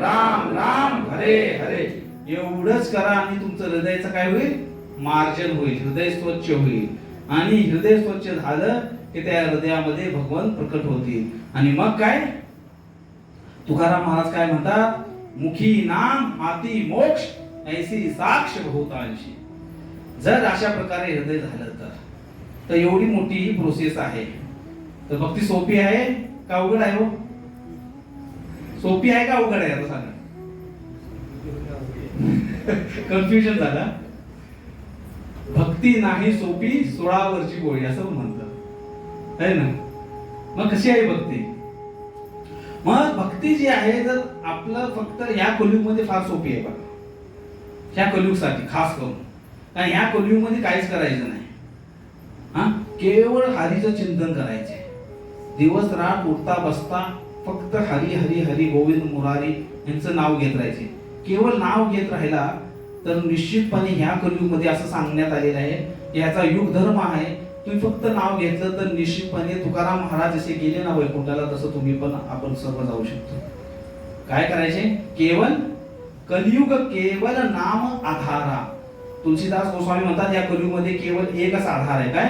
राम राम हरे हरे. एवढंच करा आणि तुमचं हृदयाचं काय होईल? मार्जन होईल, हृदय स्वच्छ होईल. आणि हृदय स्वच्छ झालं की त्या हृदयामध्ये भगवान प्रकट होतील. आणि मग काय? तुकाराम महाराज काय म्हणतात? मुखी नाम हाती मोक्ष ऐसी साक्ष बहुतांशी. जर अशा प्रकारे हृदय झालं तर एवढी मोठी ही प्रोसेस आहे. तर भक्ती सोपी आहे का अवघड आहे? हो, सोपी आहे का अवघड आहे? आता सांगा. कन्फ्युजन झाला. भक्ती नाही सोपी 16 वरची गोळी असं म्हणतात है ना. मग कशी आहे भक्ती? मग भक्ती जी आहे जर आपलं फक्त ह्या कलियुगमध्ये फार सोपी आहे बघा. ह्या कलियुगसाठी खास करून, कारण ह्या कलियुगमध्ये काहीच करायचं नाही. केवळ हरीचं चिंतन करायचे. दिवस रात उठता बसता फक्त हरी हरी हरी गोविंद मुरारी यांचं नाव घेत राहायचे. केवळ नाव घेत राहिला तर निश्चितपणे ह्या कलियुगमध्ये असं सांगण्यात आलेलं आहे, याचा युग धर्म आहे. तुम्ही फक्त नाव घेतलं तर निश्चितपणे तुकाराम महाराज जसे गेले ना वैकुंठाला तसं तुम्ही पण आपण सर्व जाऊ शकतो. काय करायचे? केवळ कलियुग केवळ नाम आधारा. तुलसीदास गोस्वामी म्हणतात या कलियुगमध्ये केवळ एकच आधार आहे, काय?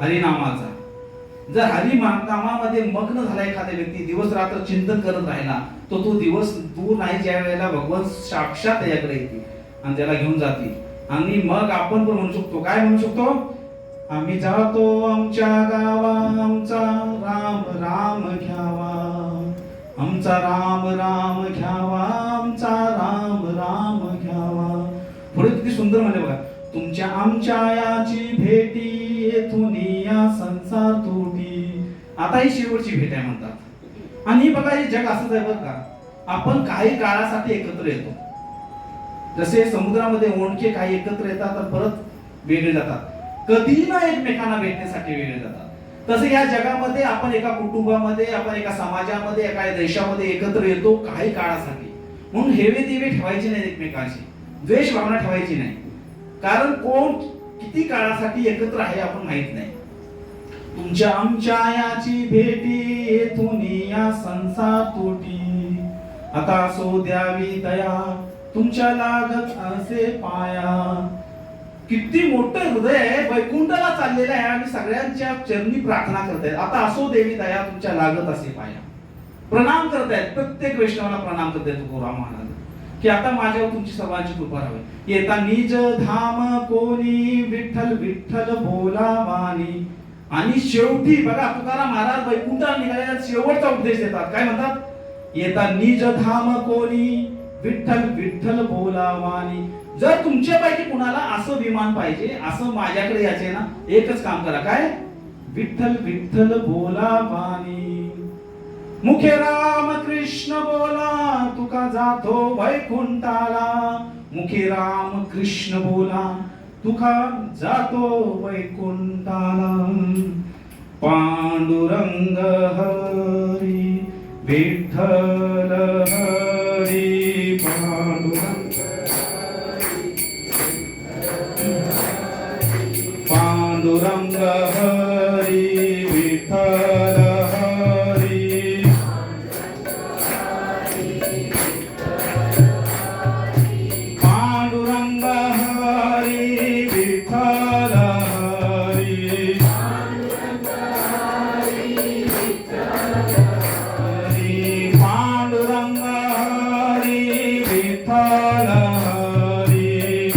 हरिनामाचा. जर हरिनामामध्ये मग्न झाला एखादा व्यक्ती, दिवस रात्र चिंतन करत राहिला तो दिवस दूर नाही, ज्या वेळेला भगवान साक्षात त्याच्याकडे येतील आणि त्याला घेऊन जातील. आणि मग आपण पण म्हणू शकतो, काय म्हणू शकतो? आम्ही जातो आमच्या गावा, आमचा राम राम घ्यावा, आमचा राम राम घ्यावा, आमचा राम राम घ्यावा. पुढे किती सुंदर म्हणजे बघा, तुमच्या आमच्या याची भेटी येथून या संसार तुटी. आता ही शेवटची भेट आहे म्हणतात. आणि ही बघा, हे जग असंच आहे बरं का. आपण काही काळासाठी एकत्र येतो. जसे समुद्रामध्ये ओंडके काही एकत्र येतात तर परत वेगळे जातात, कधी ना एकमेकांना भेटण्यासाठी वेगळे जातात. तसे या जगामध्ये आपण एका कुटुंबामध्ये, आपण एका समाजामध्ये, एका देशामध्ये एकत्र येतो काही काळासाठी. म्हणून हेवे देवे ठेवायचे नाही एकमेकांशी, द्वेष भावना ठेवायची नाही. कारण कोण किती काळासाठी एकत्र आहे आपण माहित नाही. तुमच्या आमच्या याची भेटी येथून या संसार तोटी. आता सो द्यावी दया तुमच्या लागत असे पाया. किती मोठं हृदय आहे, वैकुंठाला चाललेलं आहे आणि सगळ्यांच्या चरणी प्रार्थना करतायत. आता असो देवी दया तुमच्या लागत असे पाया. प्रणाम करतायत, प्रत्येक वैष्णवाला प्रणाम करतायत तुकाराम महाराज की आता माझ्यावर तुमची सर्वांची कृपा राहावी. येता निज धाम कोणी विठ्ठल विठ्ठल बोला वाणी. आणि शेवटी बघा तुकाराम महाराज वैकुंठाला निघालेला शेवटचा उपदेश देतात. काय म्हणतात? येता निज धाम कोणी विठ्ठल विठ्ठल बोला वाणी. जर तुमच्यापैकी कुणाला असं विमान पाहिजे, असं माझ्याकडे यायचे ना, एकच काम करा, काय? विठ्ठल विठ्ठल बोला वाणी. मुखे राम कृष्ण बोला तुका जातो वैकुंठाला. मुखे राम कृष्ण बोला तुका जातो वैकुंठाला. पांडुरंग हरी विठ्ठल हरी. पांडुरंग पांडुरंग हरी विठ्ठल हरी. पांडुरंग हरी विठ्ठल हरी. पांडुरंग हरी विठ्ठल हरी.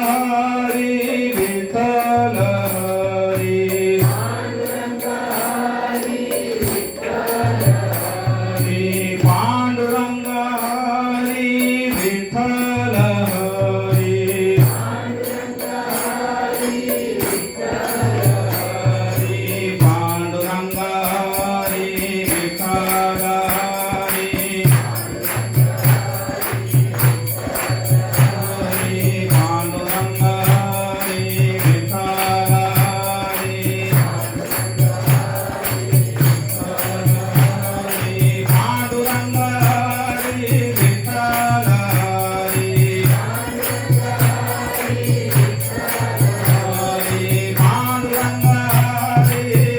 हरी विठ्ठल हरी पांडुरंग हरी विठ्ठल हरी पांडुरंग हरी विठ्ठल हरी पांडुरंग हरी विठ्ठल हरी पांडुरंग हरी विठ्ठल हरी पांडुरंग हरी विठ्ठल हरी पांडुरंग हरी विठ्ठल हरी पांडुरंग हरी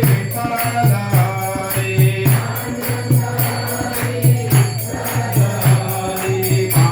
विठ्ठल हरी पांडुरंग हरी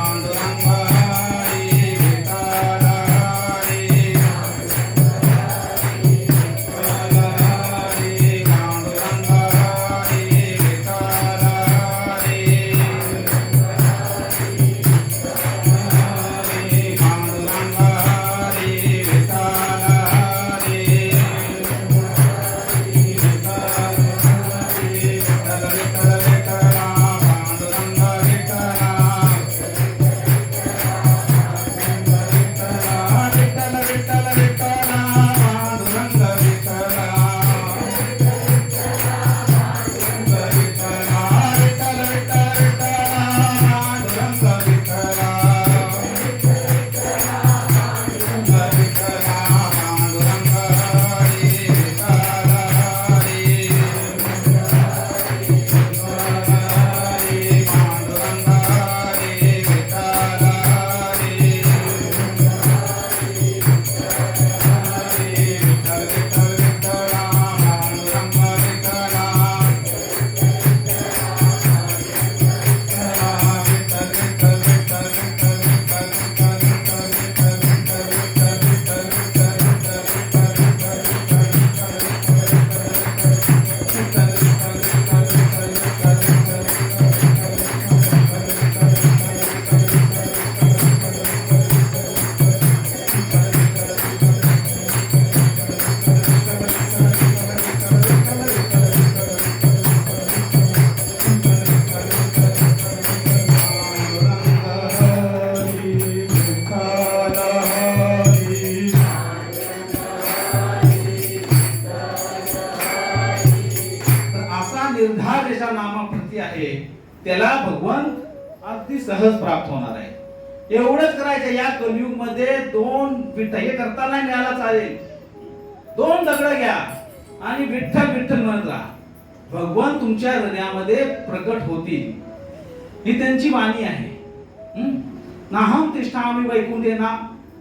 निर्धार ज्याच्या नामाप्रती आहे त्याला भगवंत अगदी सहज प्राप्त होणार आहे. एवढंच करायचं. या कलियुग मध्ये दोन विठ्ठल हे करताना मिळाला चालेल. दोन दगड घ्या आणि विठ्ठल विठ्ठल म्हणत राहा. भगवंत तुमच्या हृदयामध्ये प्रकट होतील. ही त्यांची वाणी आहे. नाहम तिष्ठामि वैकुंठे ना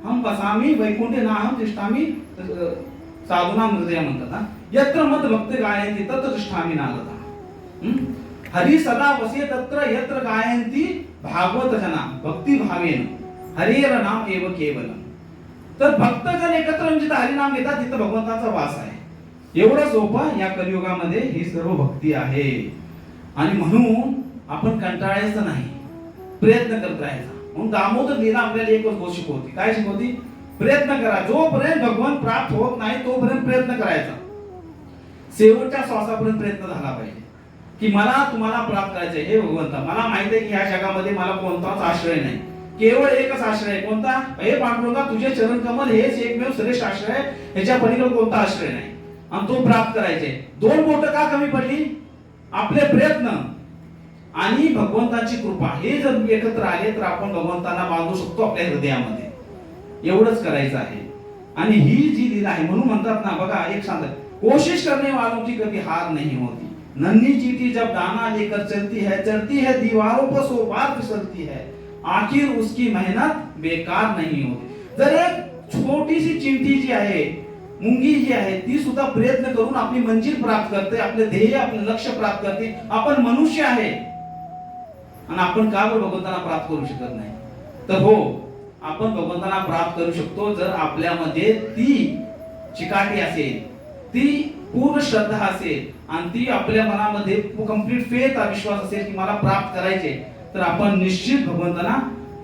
हम वसामि वैकुंठे नाहम तिष्ठामि साधूना हृदय म्हणतात. यत्र मद भक्त गायन्ति तत्र तिष्ठामि नारदा. हरी सदा वसे तत्र यत्र गायन्ति भागवत जना भक्ती भावेन हरेर नाम एव केवलम. तर भक्तजन एकत्र म्हणजे हरिनाम घेतात तिथं भगवंताचा वास आहे. एवढं सोपं या कलियुगामध्ये ही सर्व भक्ती आहे. आणि म्हणून आपण कंटाळायचं नाही, प्रयत्न करत राहायचा. म्हणून दामोदर लीला आपल्याला एकच गोष्ट शिकवते. काय शिकवते? प्रयत्न करा. जोपर्यंत भगवंत प्राप्त होत नाही तोपर्यंत प्रयत्न करायचा. शेवटच्या श्वासापर्यंत प्रयत्न झाला पाहिजे की मला तुम्हाला प्राप्त करायचंय. हे भगवंता मला माहिती आहे की ह्या जगामध्ये मला कोणताच आश्रय नाही, केवळ एकच आश्रय. कोणता? हे पांडुरंगा तुझे चरण कमल हेच एकमेव श्रेष्ठ आश्रय. ह्याच्या पलीकडे कोणता आश्रय नाही आणि तो प्राप्त करायचे. दोन बोटं का कमी पडली? आपले प्रयत्न आणि भगवंताची कृपा हे जर एकत्र आले तर आपण भगवंतांना बांधू शकतो आपल्या हृदयामध्ये. एवढंच करायचं आहे. आणि ही जी लीला आहे म्हणून म्हणतात ना बघा, एक सांगतात कोशिश करने वालों की कभी हार नहीं होती. नन्ही चींटी जब दाना लेकर चलती है दीवारों पर 100 बार फिसलती है, आखिर उसकी मेहनत बेकार नहीं होती. जर एक छोटीशी चिंटी जी आहे, मुंगी जी आहे, ती सुद्धा प्रयत्न करून आपली मंजिल प्राप्त करते, आपले ध्येय आपले लक्ष्य प्राप्त करते. आपण मनुष्य आहे आणि आपण का बरं भगवंताला प्राप्त करू शकत नाही? तर हो, आपण भगवंताला प्राप्त करू शकतो जर आपल्यामध्ये ती चिकाटी असेल, ती पूर्ण श्रद्धा असेल आणि ती आपल्या मनामध्ये कंप्लीट फेथ विश्वास असेल की मला प्राप्त करायचे, तर आपण निश्चित भगवंताला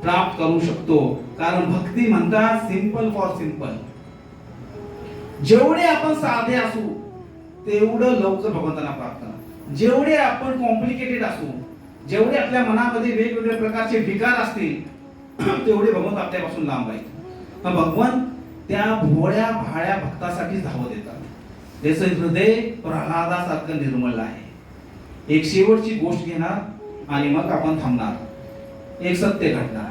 प्राप्त करू शकतो. कारण भक्ती म्हणतात सिंपल फॉर सिंपल. जेवढे आपण साधे असू तेवढं लवकर भगवंतांना प्राप्त. जेवढे आपण कॉम्प्लिकेटेड असू, जेवढे आपल्या मनामध्ये वेगवेगळ्या प्रकारचे विकार असतील तेवढे भगवंत आपल्यापासून लांब आहेत. पण भगवंत त्या भोळ्या भाळ्या भक्तासाठी धावत येतात. त्याचं हृदय प्रल्हादासारखं निर्मळ आहे. एक शेवटची गोष्ट घेणार आणि मग आपण थांबणार. एक सत्य घटना.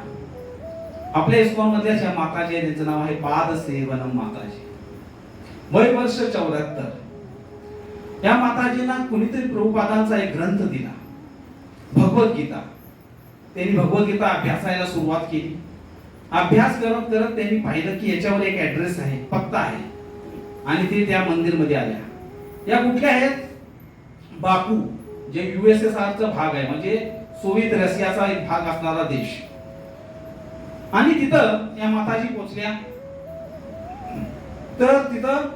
आपल्या इस्कॉन मधल्या ज्या माताजी आहे त्यांचं नाव आहे पादसेवनम माताजी. वय वर्ष 74. या माताजींना कुणीतरी प्रभुपादांचा एक ग्रंथ दिला, भगवद्गीता. त्यांनी भगवद्गीता अभ्यासायला सुरुवात केली. अभ्यास करत करत त्यांनी पाहिलं की याच्यावर एक ऍड्रेस आहे, पत्ता आहे, आणि ते त्या मंदिर मध्ये आल्या. या कुठल्या आहेत? बाकू, जे USSR चा भाग आहे, म्हणजे सोव्हिएत रशियाचा एक भाग असणारा देश. आणि तिथं या माताजी पोहोचल्या. तर तिथं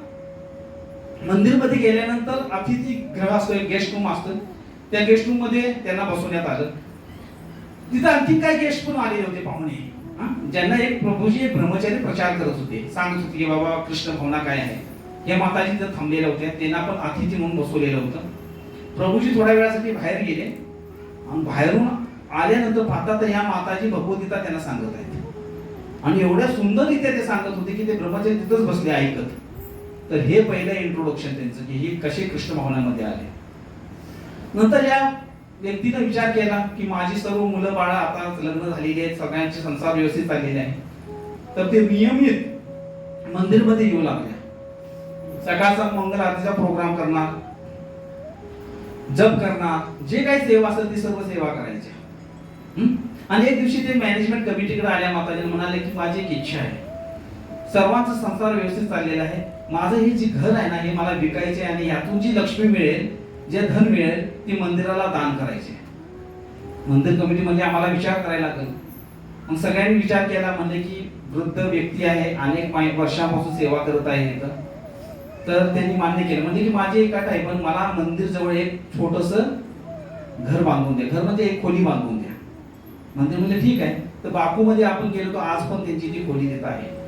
मंदिर मध्ये गेल्यानंतर अतिथी गृह असतो, एक गेस्ट रूम असतं. त्या गेस्ट रूम मध्ये त्यांना बसवण्यात आलं. तिथं आणखी काही गेस्ट पण आलेले होते, पाहुणे, ज्यांना एक प्रभूजी एक ब्रह्मचारी प्रचार करत होते, सांगत होते की बाबा कृष्ण भावना काय आहे. या माताजी तिथं थांबलेल्या होत्या, त्यांना पण अतिथी म्हणून बसवलेलं होतं. प्रभूजी थोड्या वेळासाठी बाहेर गेले आणि बाहेरून आल्यानंतर पाहतात तर ह्या माताजी भगवद्गीता त्यांना सांगत आहेत. आणि एवढ्या सुंदररीत्या ते सांगत होते की ते ब्रह्मचारी तिथंच बसले ऐकत. तर हे पहिलं इंट्रोडक्शन त्यांचं की हे कसे कृष्ण भावनामध्ये आले. नंतर या व्यक्तीने विचार केला की माझी सर्व मुलं बाळा आता लग्न झालेली आहेत, सगळ्यांचे संसार व्यवस्थित चाललेले आहे. तर ते नियमित मंदिरमध्ये येऊ लागले. सकाळचा मंगल आरतीचा प्रोग्राम करणार, जप करणार, जे काही सेवा असेल ती सर्व सेवा करायच्या. आणि एक दिवशी ते मॅनेजमेंट कमिटीकडे आल्या. माताजी म्हणाले की माझी एक इच्छा आहे, सर्वांचा संसार व्यवस्थित चाललेला आहे, माझं हे जे घर आहे ना हे मला विकायचे आणि यातून जी लक्ष्मी मिळेल, जे धन मिळेल ती मंदिराला दान करायचे. मंदिर कमिटी म्हणजे आम्हाला विचार करायला लागेल. मग सगळ्यांनी विचार केला, म्हणले की वृद्ध व्यक्ती आहे, अनेक वर्षांपासून सेवा करत आहे. तर त्यांनी मान्य केलं, म्हणजे की माझी एक अट आहे, पण मला मंदिर जवळ एक छोटस घर बांधून द्या, घर म्हणजे एक खोली बांधून द्या. मंदिर म्हणजे ठीक आहे. तर बाकूमध्ये आपण गेलो तर आज पण त्यांची ती खोली देत आहे.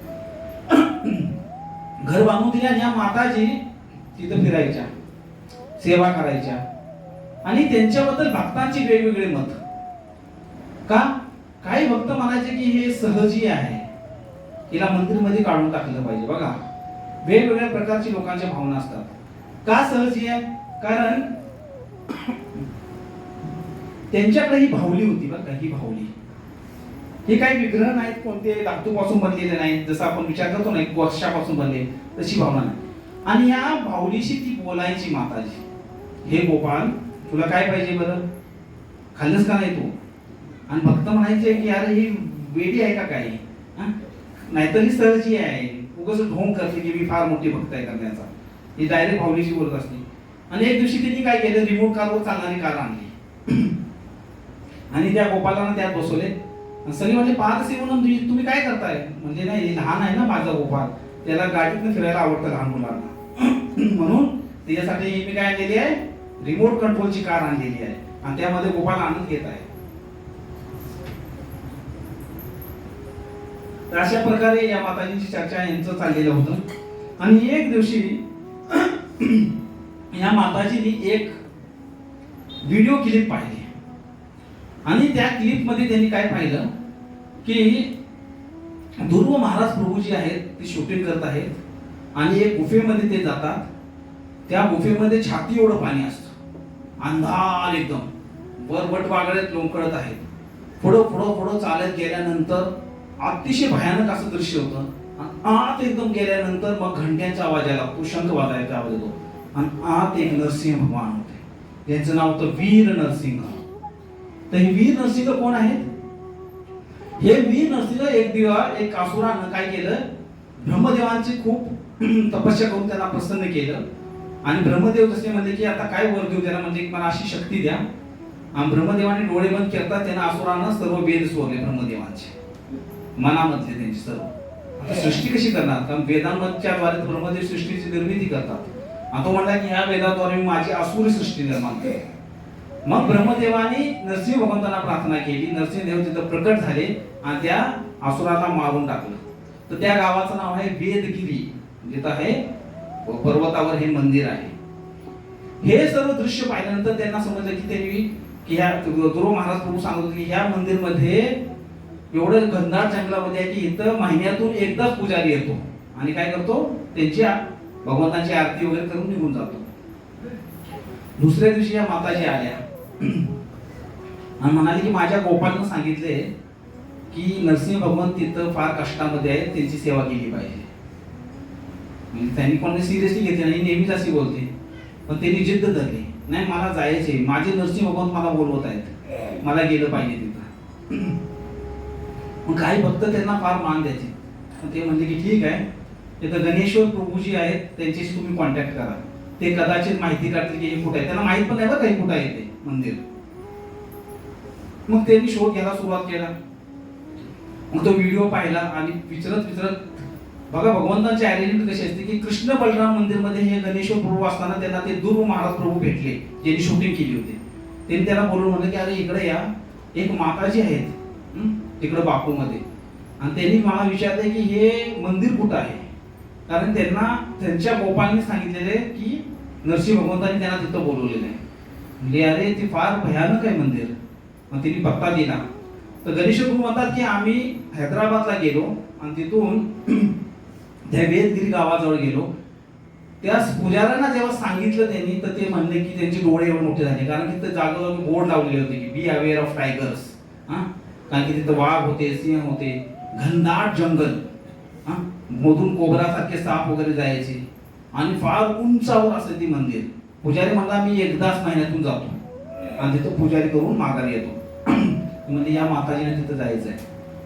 घर बांधून दिल्या. या माताजी तिथं फिरायच्या, सेवा करायच्या आणि त्यांच्याबद्दल भक्तांची वेगवेगळे मत. का काही भक्त म्हणायचे की हे सहजी आहे, हिला मंदिरमध्ये काढून टाकलं पाहिजे. बघा वेगवेगळ्या प्रकारची लोकांच्या भावना असतात. का सहजी आहे? कारण त्यांच्याकडे ही भावली होती. बघा ही भावली, हे काही विग्रह नाहीत, कोणते धातूपासून बनलेले नाहीत, जसं आपण विचार करतो ना एक वर्षापासून बनले तशी भावना नाही. आणि या भावलीशी ती बोलायची माताजी, हे गोपाळ तुला काय पाहिजे बरं, खाल्लंस का नाही तू? आणि भक्त म्हणायचे की यार ही वेडी आहे का काय, नाहीतर ही सहजी आहे, उगाच ढोंग करते की मी फार मोठी भक्त आहे करण्याचा. ही डायरेक्ट भावलीशी बोलत असते. आणि एक दिवशी तिने काय केलं, रिमोट कारवर चालणारी कार आणली आणि त्या गोपालांना त्यात बसवले. सगळे म्हणजे पादसेवन तुम्ही काय करताय? म्हणजे नाही लहान आहे ना माझा गोपाल, त्याला गाडीतनं फिरायला आवडतं लहान मुलांना, म्हणून त्याच्यासाठी मी काय आणलेली आहे, रिमोट कंट्रोलची कार आणलेली आहे आणि त्यामध्ये गोपाल आनंद घेत आहे. तर अशा प्रकारे या माताजींची चर्चा यांचं चाललेलं होतं. आणि एक दिवशी या माताजींनी एक व्हिडिओ क्लिप पाहिली आणि त्या क्लिप मध्ये त्यांनी काय पाहिलं की ध्रुव महाराज प्रभूजी आहेत ते शूटिंग करत आहेत आणि एक गुफेमध्ये ते जातात. त्या गुफेमध्ये छाती एवढं पाणी असतं, अंधार एकदम, वर वट वागळ्यात लोंबकळत आहेत. पुढं पुढं पुढं चालत गेल्यानंतर अतिशय भयानक असं दृश्य होतं. आत एकदम गेल्यानंतर मग घंट्यांचा आवाज यायला लागतो, शंख वाजायचा आवाज येतो आणि आत एक नरसिंह भगवान होते, यांचं नाव होतं वीर नरसिंह. तर हे वीर नरसिंह कोण आहेत? हे वीर नरसिंह एक दिवस एक असुरानं काय केलं, ब्रह्मदेवांची खूप तपस्या करून त्यांना प्रसन्न केलं. आणि ब्रह्मदेव जसे म्हणले की आता काय वर देऊ त्याला, म्हणजे मला अशी शक्ती द्या. आणि ब्रह्मदेवाने डोळे बंद करतात, त्यांना असुरानं सर्व वेद सोडले ब्रह्मदेवांचे मनामधले त्यांची सर्व. आता सृष्टी कशी करणार, कारण वेदांच्या द्वारे ब्रह्मदेव सृष्टीची निर्मिती करतात. आणि तो म्हणला की ह्या वेदाद्वारे मी माझी असुरी सृष्टी निर्माण केली. मग ब्रह्मदेवाने नरसिंह भगवंतांना प्रार्थना केली, नरसिंहदेव तिथं प्रकट झाले आणि त्या असुराला मारून टाकलं. तर त्या गावाचं नाव आहे वेदगिरी, जिथं आहे पर्वतावर हे मंदिर आहे. हे सर्व दृश्य पाहिल्यानंतर त्यांना समजलं की त्यांनी की ह्या ध्रुव महाराज प्रभू सांगत होते की ह्या मंदिरमध्ये एवढं घनदाट जंगलामध्ये आहे की इथं महिन्यातून एकदाच पुजारी येतो आणि काय करतो, त्यांची भगवंतांची आरती वगैरे करून निघून जातो. दुसऱ्या दिवशी या माताजी आल्या आणि म्हणाले की माझ्या गोपालनं सांगितले की नरसिंह भगवान तिथं फार कष्टामध्ये आहेत, त्यांची सेवा केली पाहिजे. म्हणजे त्यांनी कोणी सिरियसली घेतली नाही, नेहमीच अशी बोलते, पण त्यांनी जिद्द धरली, नाही मला जायचे, माझे नरसिंह भगवान मला बोलवत आहेत, मला गेलं पाहिजे तिथं. मग काही भक्त त्यांना फार मान द्यायचे. ते म्हणले की ठीक आहे, तिथं गणेश्वर प्रभूजी आहेत, त्यांच्याशी तुम्ही कॉन्टॅक्ट करा, ते कदाचित माहिती काढतील की हे कुठे आहे. त्यांना माहित पण नाही बरं काही कुठं आहे ते मंदिर. मग त्यांनी शोध घ्यायला सुरुवात केला. मग तो व्हिडिओ पाहिला आणि विचारत विचारत बघा भगवंतांची अरेंजमेंट कशी असते की कृष्ण बलराम मंदिरमध्ये हे गणेश्वर प्रभू असताना त्यांना ते ध्रुव महाराज प्रभू भेटले, ज्यांनी शूटिंग केली होती. त्यांनी त्याला बोलून म्हणलं की अरे इकडे या, एक माताजी आहेत तिकडे बापूमध्ये, आणि त्यांनी मला विचारले की हे मंदिर कुठं आहे, कारण त्यांना त्यांच्या गोपालने सांगितलेले की नरसिंह भगवंतांनी त्यांना तिथं बोलवलेलं आहे. म्हणजे अरे ते फार भयानक आहे मंदिर. मग त्यांनी पत्ता दिला. तर गणेश प्रभू म्हणतात की आम्ही हैदराबादला गेलो आणि तिथून त्या वेदगिरी गावाजवळ गेलो. त्या पुजाऱ्यांना जेव्हा सांगितलं त्यांनी, तर ते म्हणले की त्यांचे डोळे एवढे मोठे झाले, कारण की तिथे जागोजागी बोर्ड लावलेले होते की बी अवेअर ऑफ टायगर्स. कारण की तिथं वाघ होते, सिंह होते, घनदाट जंगल, मधून कोबरासारखे साप वगैरे जायचे आणि फार उंचावर असे ती मंदिर. पुजारी म्हणला मी एकदाच महिन्यातून जातो आणि तिथं पुजारी करून माघारी येतो. म्हणजे या माताजीने तिथं जायचं आहे.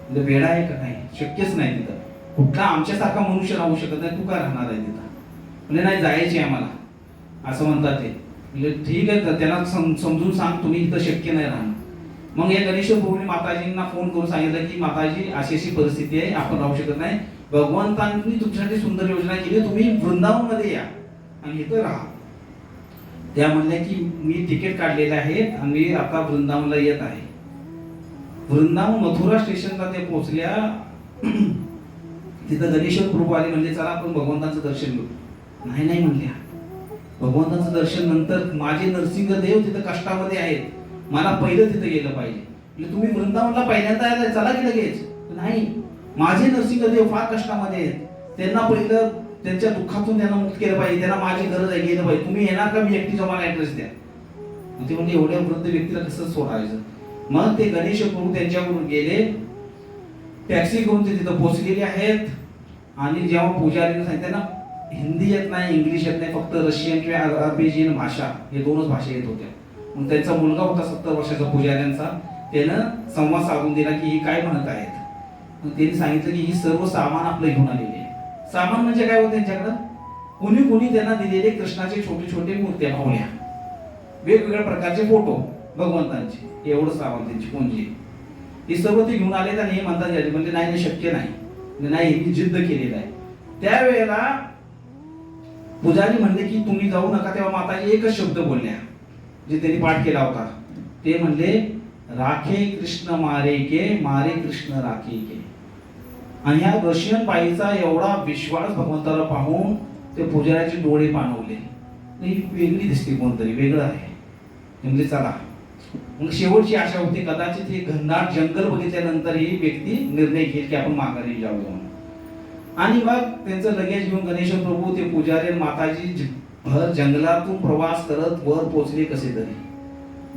म्हणजे वेळा आहे का नाही, शक्यच नाही. तिथं कुठला आमच्यासारखा मनुष्य राहू शकत नाही, तू काय राहणार आहे तिथं. म्हणजे नाही जायची आम्हाला असं म्हणतात ते. म्हणजे ठीक आहे, तर त्यांना समजून सांग तुम्ही इथं शक्य नाही राहणं. मग या गणेश प्रभूने माताजींना फोन करून सांगितलं की माताजी अशी अशी परिस्थिती आहे, आपण राहू शकत नाही, भगवंतांनी तुमच्यासाठी सुंदर योजना केली, तुम्ही वृंदावन मध्ये या आणि इथं राहा. त्या म्हणल्या की मी तिकीट काढलेले आहे आणि मी आता वृंदावनला येत आहे. वृंदावन मथुरा स्टेशनला ते पोहोचल्या. तिथं गणेश्वर प्रभू आले, म्हणजे चला आपण भगवंतांचं दर्शन घेऊ. नाही नाही म्हणल्या, भगवंतांचं दर्शन नंतर, माझे नरसिंह देव तिथं कष्टामध्ये आहेत, मला पहिलं तिथं गेलं पाहिजे. म्हणजे तुम्ही वृंदावनला पहिल्यांदा आलाय, चला की लगेच. नाही, माझे नरसिंह देव फार कष्टामध्ये आहेत, त्यांना पहिलं त्यांच्या दुःखातून त्यांना मुक्त केलं पाहिजे, त्यांना माझी गरज आहे, गेलं पाहिजे. तुम्ही येणार का, मी एकटी मला ऍड्रेस द्या. ते म्हणजे एवढ्या वृद्ध व्यक्तीला कसं सोडायचं. मग ते गणेश प्रभू त्यांच्याकडून गेले, टॅक्सी करून ते तिथं पोहोचलेले आहेत. आणि जेव्हा पुजारीने सांगितलं ना, हिंदी येत नाही, इंग्लिश येत नाही, फक्त रशियन किंवा अर्बेजियन भाषा, हे दोनच भाषा येत होत्या. मग त्यांचा मुलगा होता 70 वर्षाचा पुजाऱ्यांचा, त्यानं संवाद साधून दिला की ही काय म्हणत आहेत. मग त्यांनी सांगितलं की ही सर्व सामान आपलं घेऊन आलेले आहे. सामान म्हणजे काय होतं त्यांच्याकडं, कुणी कुणी त्यांना दिलेले कृष्णाचे छोटे छोटे मूर्त्या, भावल्या, वेगवेगळ्या प्रकारचे फोटो भगवंतांचे, एवढं सामान त्यांची पुंजी, हे सर्व ते घेऊन आले. आणि हे म्हणतात म्हणजे नाही शक्य नाही, नाही मी जिद्द केलेला आहे. त्यावेळेला पुजारी म्हणले की तुम्ही जाऊ नका. तेव्हा माताजी एकच शब्द बोलल्या, जे त्यांनी पाठ केला होता. ते म्हणले राखे कृष्ण मारे के, मारे कृष्ण राखे के. आणि ह्या रशियन बाईचा एवढा विश्वास भगवंताला पाहून ते पुजाऱ्याचे डोळे पाणवले. वेगळी दिसते, कोणतरी वेगळं आहे. म्हणजे चला, मग शेवटची आशा होती कदाचित हे घनदाट जंगल बघितल्यानंतर ही व्यक्ती निर्णय घेईल की आपण माघारी जाऊ. आणि मग त्यांचं लगेच घेऊन गणेश प्रभू, ते पुजारी, माताजी भर जंगलातून प्रवास करत वर पोहोचले कसे तरी.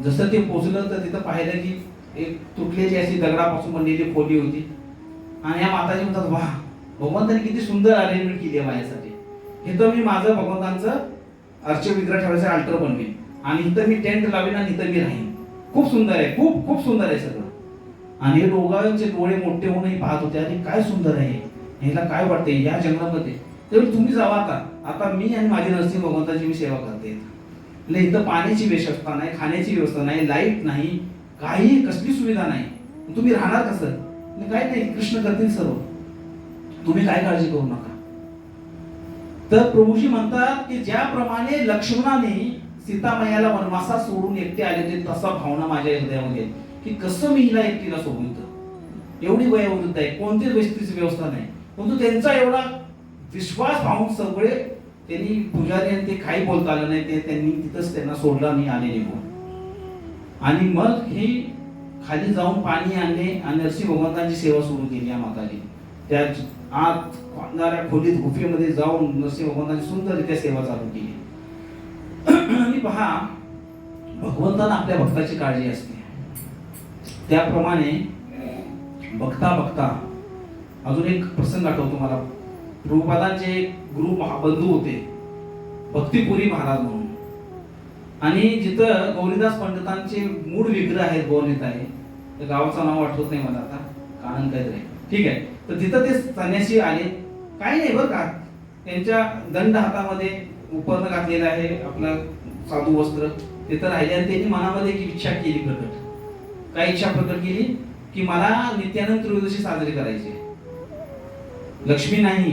जसं ते पोहोचलं तर तिथं पाहिलं की एक तुटलेली अशी दगडापासून बनलेली खोली होती. आणि या माताजी म्हणतात, वा, भगवंतांनी किती सुंदर अरेंजमेंट केली आहे माझ्यासाठी. इथं मी माझं भगवंतांचं अर्च विग्रह ठेवायचं अल्टर बनवेन आणि इथं मी टेंट लावेन आणि इथं मी राहीन. खूप सुंदर आहे, खूप खूप सुंदर आहे सगळं. आणि हे दोघांचे डोळे मोठे होऊनही पाहत होते, आणि काय सुंदर आहे, ह्याला काय वाटते या जंगलामध्ये. तेव्हा तुम्ही जावा, आता मी आणि माझी नरसिंह भगवंताची मी सेवा करते. इथं पाण्याची व्यवस्था नाही, खाण्याची व्यवस्था नाही, लाईट नाही, काही कसली सुविधा नाही, तुम्ही राहणार कसं. काय नाही, कृष्ण करतील सर्व, तुम्ही काय काळजी करू नका. तर प्रभूजी म्हणतात की ज्याप्रमाणे लक्ष्मणाने सीतामयाला वनवासात सोडून एकटे आले होते, तसा भावना माझ्या हृदयामध्ये की कसं मी हिला एकटीला सोडू. एवढी वयोवृद्ध आहे, कोणतीच वस्तीची व्यवस्था नाही, परंतु त्यांचा एवढा विश्वास पाहून सगळे त्यांनी पुजारी आणि ते काही बोलता आलं नाही, ते त्यांनी तिथंच त्यांना सोडलं आणि आले निघून. आणि मग ही खाली जाऊन पाणी आणले आणि नरसिंह भगवंतांची सेवा सुरू केली या माताने. त्या आत वाढणाऱ्या खोलीत गुफेमध्ये जाऊन नरसिंह भगवंतांची सुंदररित्या सेवा चालू केली. आणि पहा, भगवंतांना आपल्या भक्ताची काळजी असते. त्याप्रमाणे बघता बघता अजून एक प्रसंग आठवतो मला. प्रभुपादांचे एक गुरु महाबंधू होते, भक्तिपुरी महाराज म्हणून. आणि जिथं गौरीदास पंडितांचे मूळ विग्रह आहेत गौरीत आहे, त्या गावाचं नाव आठवत नाही मला आता, कारण काहीतरी ठीक आहे. तर तिथं ते संन्यासी आले, काही नाही बरं का, त्यांच्या दंड हातामध्ये उपर्ण घातलेलं आहे आपलं साधू वस्त्र, तिथं राहिले. आणि त्यांनी मनामध्ये एक इच्छा केली प्रकट. काय इच्छा प्रकट केली की मला नित्यानंद त्रयोदशी साजरी करायची. लक्ष्मी नाही,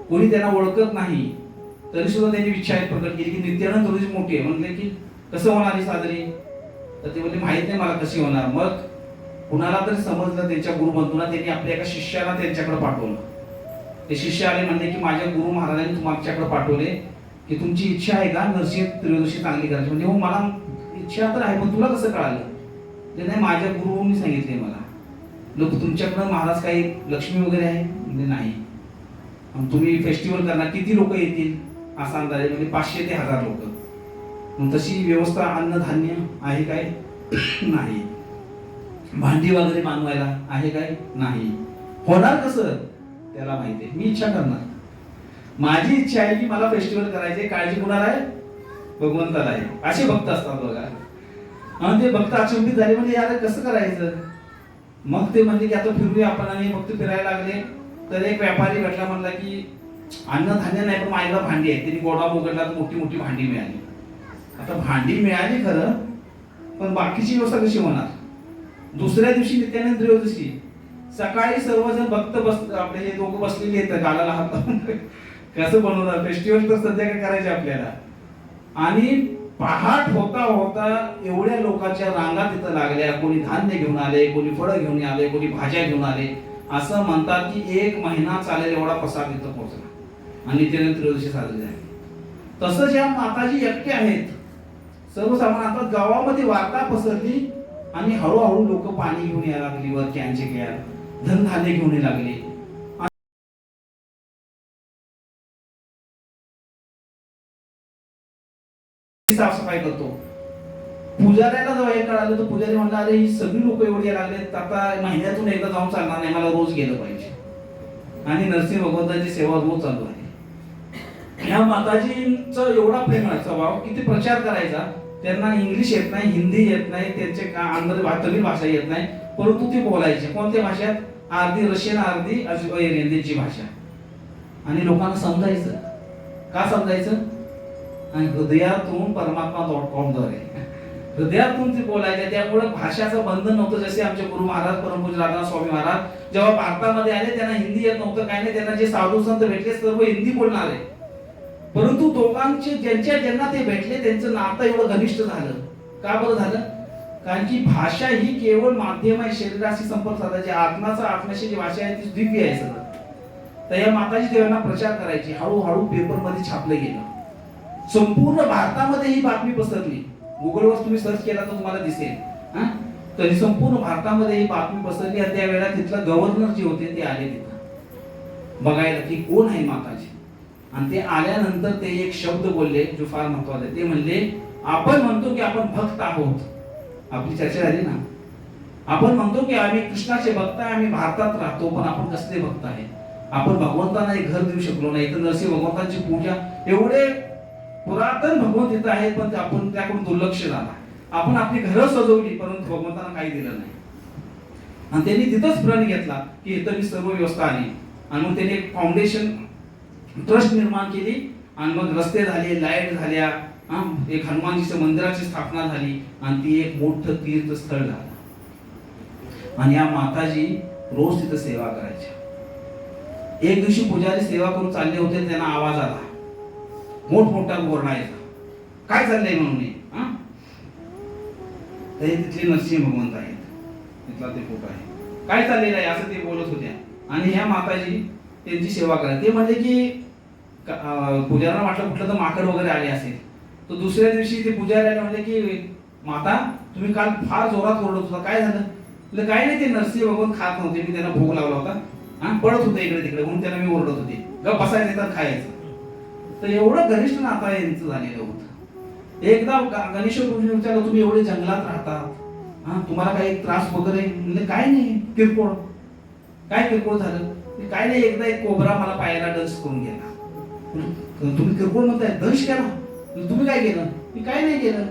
कोणी त्यांना ओळखत नाही, तरी सुद्धा त्यांनी इच्छा प्रकट केली की नित्यानंद त्रयोदशी मोठी आहे. म्हणले की कसं होणार ही साजरी, तर ते म्हणले माहित नाही मला कशी होणार. मग कुणाला तरी समजलं, त्यांच्या गुरुबंधूंना, त्यांनी आपल्या एका शिष्याला त्यांच्याकडे पाठवलं. ते शिष्य आले, म्हणले की माझ्या गुरु महाराजांनी तुमच्याकडे पाठवले की तुमची इच्छा आहे का नरसिंह त्रयोदशी चांगली करायची. म्हणजे हो मला इच्छा तर आहे, पण तुला कसं कळालं. ते नाही, माझ्या गुरुंनी सांगितले मला. लोक तुमच्याकडे महाराज काही लक्ष्मी वगैरे आहे म्हणजे नाही, तुम्ही फेस्टिवल करणार, किती लोक येतील असा अंदाज आहे. म्हणजे 500 ते 1000 लोक. मग तशी व्यवस्था अन्नधान्य आहे काय, नाही. भांडी वगैरे मानवायला आहे काय, नाही. होणार कसं त्याला माहिती आहे. मी इच्छा करणार, माझी इच्छा आहे की मला फेस्टिवल करायचे. काळजी कुणाला आहे, भगवंताला आहे. असे भक्त असतात बघा. आणि ते भक्त अचंबित झाले, म्हणजे यार कसं करायचं. मग ते म्हणले की आता फिरूया आपण. आणि भक्त फिरायला लागले. तर एक व्यापारी भेटला, म्हणला की अन्नधान्य नाही पण माझ्याला भांडी आहे. त्यांनी गोडा उघडला तर मोठी मोठी भांडी मिळाली. आता भांडी मिळाली खरं, पण बाकीची व्यवस्था कशी होणार. दुसऱ्या दिवशी नित्यानंद त्रयोदशी सकाळी सर्वजण भक्त आपले हे दोघं बसलेले आहेत गालाला हात लावून. कसं बनवणार फेस्टिवल, तर सध्या काय करायचे आपल्याला. आणि पहाट होता होता एवढ्या लोकांच्या रांगा तिथं लागल्या. कोणी धान्य घेऊन आले, कोणी फळं घेऊन आले, कोणी भाज्या घेऊन आले. असं म्हणतात की 1 महिना चालेल एवढा प्रसाद तिथं पोहोचला आणि नित्यानंद त्रयोदशी साजरी झाली. तसंच या माताजी एकट्या आहेत. सर्वसामान्य आता गावामध्ये वार्ता पसरली आणि हळूहळू लोक पाणी घेऊन यायला लागली, वर कॅनचे कॅन, धनधान्य घेऊन यायला लागले. साफसफाई करतो. पुजाऱ्याला जेव्हा हे कळालं तर पुजारी म्हणला, अरे ही सगळी लोक एवढी यायला लागलेत, आता महिन्यातून एकदा जाऊन चालणार नाही, मला रोज गेलं पाहिजे. आणि नरसिंह भगवंताची सेवा रोज चालू आहे. ह्या माताजींचा एवढा प्रेम आहे स्वभाव की ते प्रचार करायचा. त्यांना इंग्लिश येत नाही, हिंदी येत नाही, त्यांचे तमिळ भाषा येत नाही, परंतु ते बोलायचे कोणत्या भाषेत, अर्धी रशियन अर्धी त्यांची भाषा. आणि लोकांना समजायचं. का समजायचं, आणि हृदयातून परमात्मा.com हृदयातून ते बोलायचे. त्यामुळे भाषाचं बंधन नव्हतं. जसे आमचे गुरु महाराज परमपूज्य राधानाथ स्वामी महाराज जेव्हा भारतामध्ये आले, त्यांना हिंदी येत नव्हतं, काय नाही. त्यांना जे साधू संत भेटले सर्व हिंदी बोलणारे, परंतु दोघांचे ज्यांना ते भेटले त्यांचं नातं एवढं घनिष्ठ झालं. का बरं झालं, कारण की भाषा ही केवळ माध्यम आहे शरीराशी संपर्क साधायची. आत्माचा आत्म्याशी जी भाषा आहे ती दिव्य आहे सगळं. तर या माताजी देवांना प्रचार करायची. हळूहळू पेपरमध्ये छापलं गेलं. संपूर्ण भारतामध्ये ही बातमी पसरली. गुगलवर तुम्ही सर्च केला तर तुम्हाला दिसेल. तरी संपूर्ण भारतामध्ये ही बातमी पसरली. आणि त्यावेळेला तिथला गव्हर्नर जे होते ते आले तिथं बघायला की कोण आहे माताजी. आणि ते आल्यानंतर ते एक शब्द बोलले जो फार महत्वाचा आहे. ते म्हणले, आपण म्हणतो की आपण भक्त आहोत. आपली चर्चा झाली ना, आपण म्हणतो की आम्ही कृष्णाचे भक्त आहे, आम्ही भारतात राहतो, पण आपण कसले भक्त आहे. आपण भगवंतांना एक घर देऊ शकलो नाही. तर नरसिंह भगवंतांची पूजा, एवढे पुरातन भगवंत इथं आहेत, पण आपण त्याकडून दुर्लक्ष झाला. आपण आपली घरं सजवली, परंतु भगवंतांना काही दिलं नाही. आणि त्यांनी तिथंच प्रण घेतला की इथं मी सर्व व्यवस्था आली. आणि मग त्यांनी एक फाउंडेशन ट्रस्ट निर्माण केली. आणि मग रस्ते झाले, लाईट झाल्या, एक हनुमानजीच्या मंदिराची स्थापना झाली. आणि ती एक मोठं तीर्थस्थळ झालं. आणि या माताजी रोज तिथं सेवा करायच्या. एक दिवशी पुजारी सेवा करून चालले होते, त्यांना आवाज आला, मोठमोठा ओरडायचा, काय चाललंय म्हणून. तिथले नरसिंह भगवंत आहेत, तिथला ते फोटो आहे. काय चाललेलं आहे असं ते बोलत होत्या. आणि ह्या माताजी त्यांची सेवा करा. ते म्हणले की पुजाऱ्यांना वाटलं कुठलं तर माकड वगैरे आले असेल. तर दुसऱ्या दिवशी ते पुजाऱ्याला म्हणले की माता तुम्ही काल फार जोरात ओरडत होता, काय झालं? म्हणजे काय नाही, ते नरसिंह भगवान खात नव्हते, मी त्यांना भोग लावला होता, पडत होते इकडे तिकडे म्हणून त्यांना मी ओरडत होते, गप बसायचं तर खायचं. तर एवढं घनिष्ठ नातं यांचं झालेलं होतं. एकदा गणेश गुरुजींनी विचारलं तुम्ही एवढे जंगलात राहतात, तुम्हाला काही त्रास वगैरे? म्हणजे काय नाही, किरकोळ. काय किरकोळ झालं? काय नाही, एकदा एक कोबरा मला पायाला डंस करून गेला. तुम्ही किरकोळ म्हणताय, दंश केला? तुम्ही काय केलं? मी काय नाही केलं,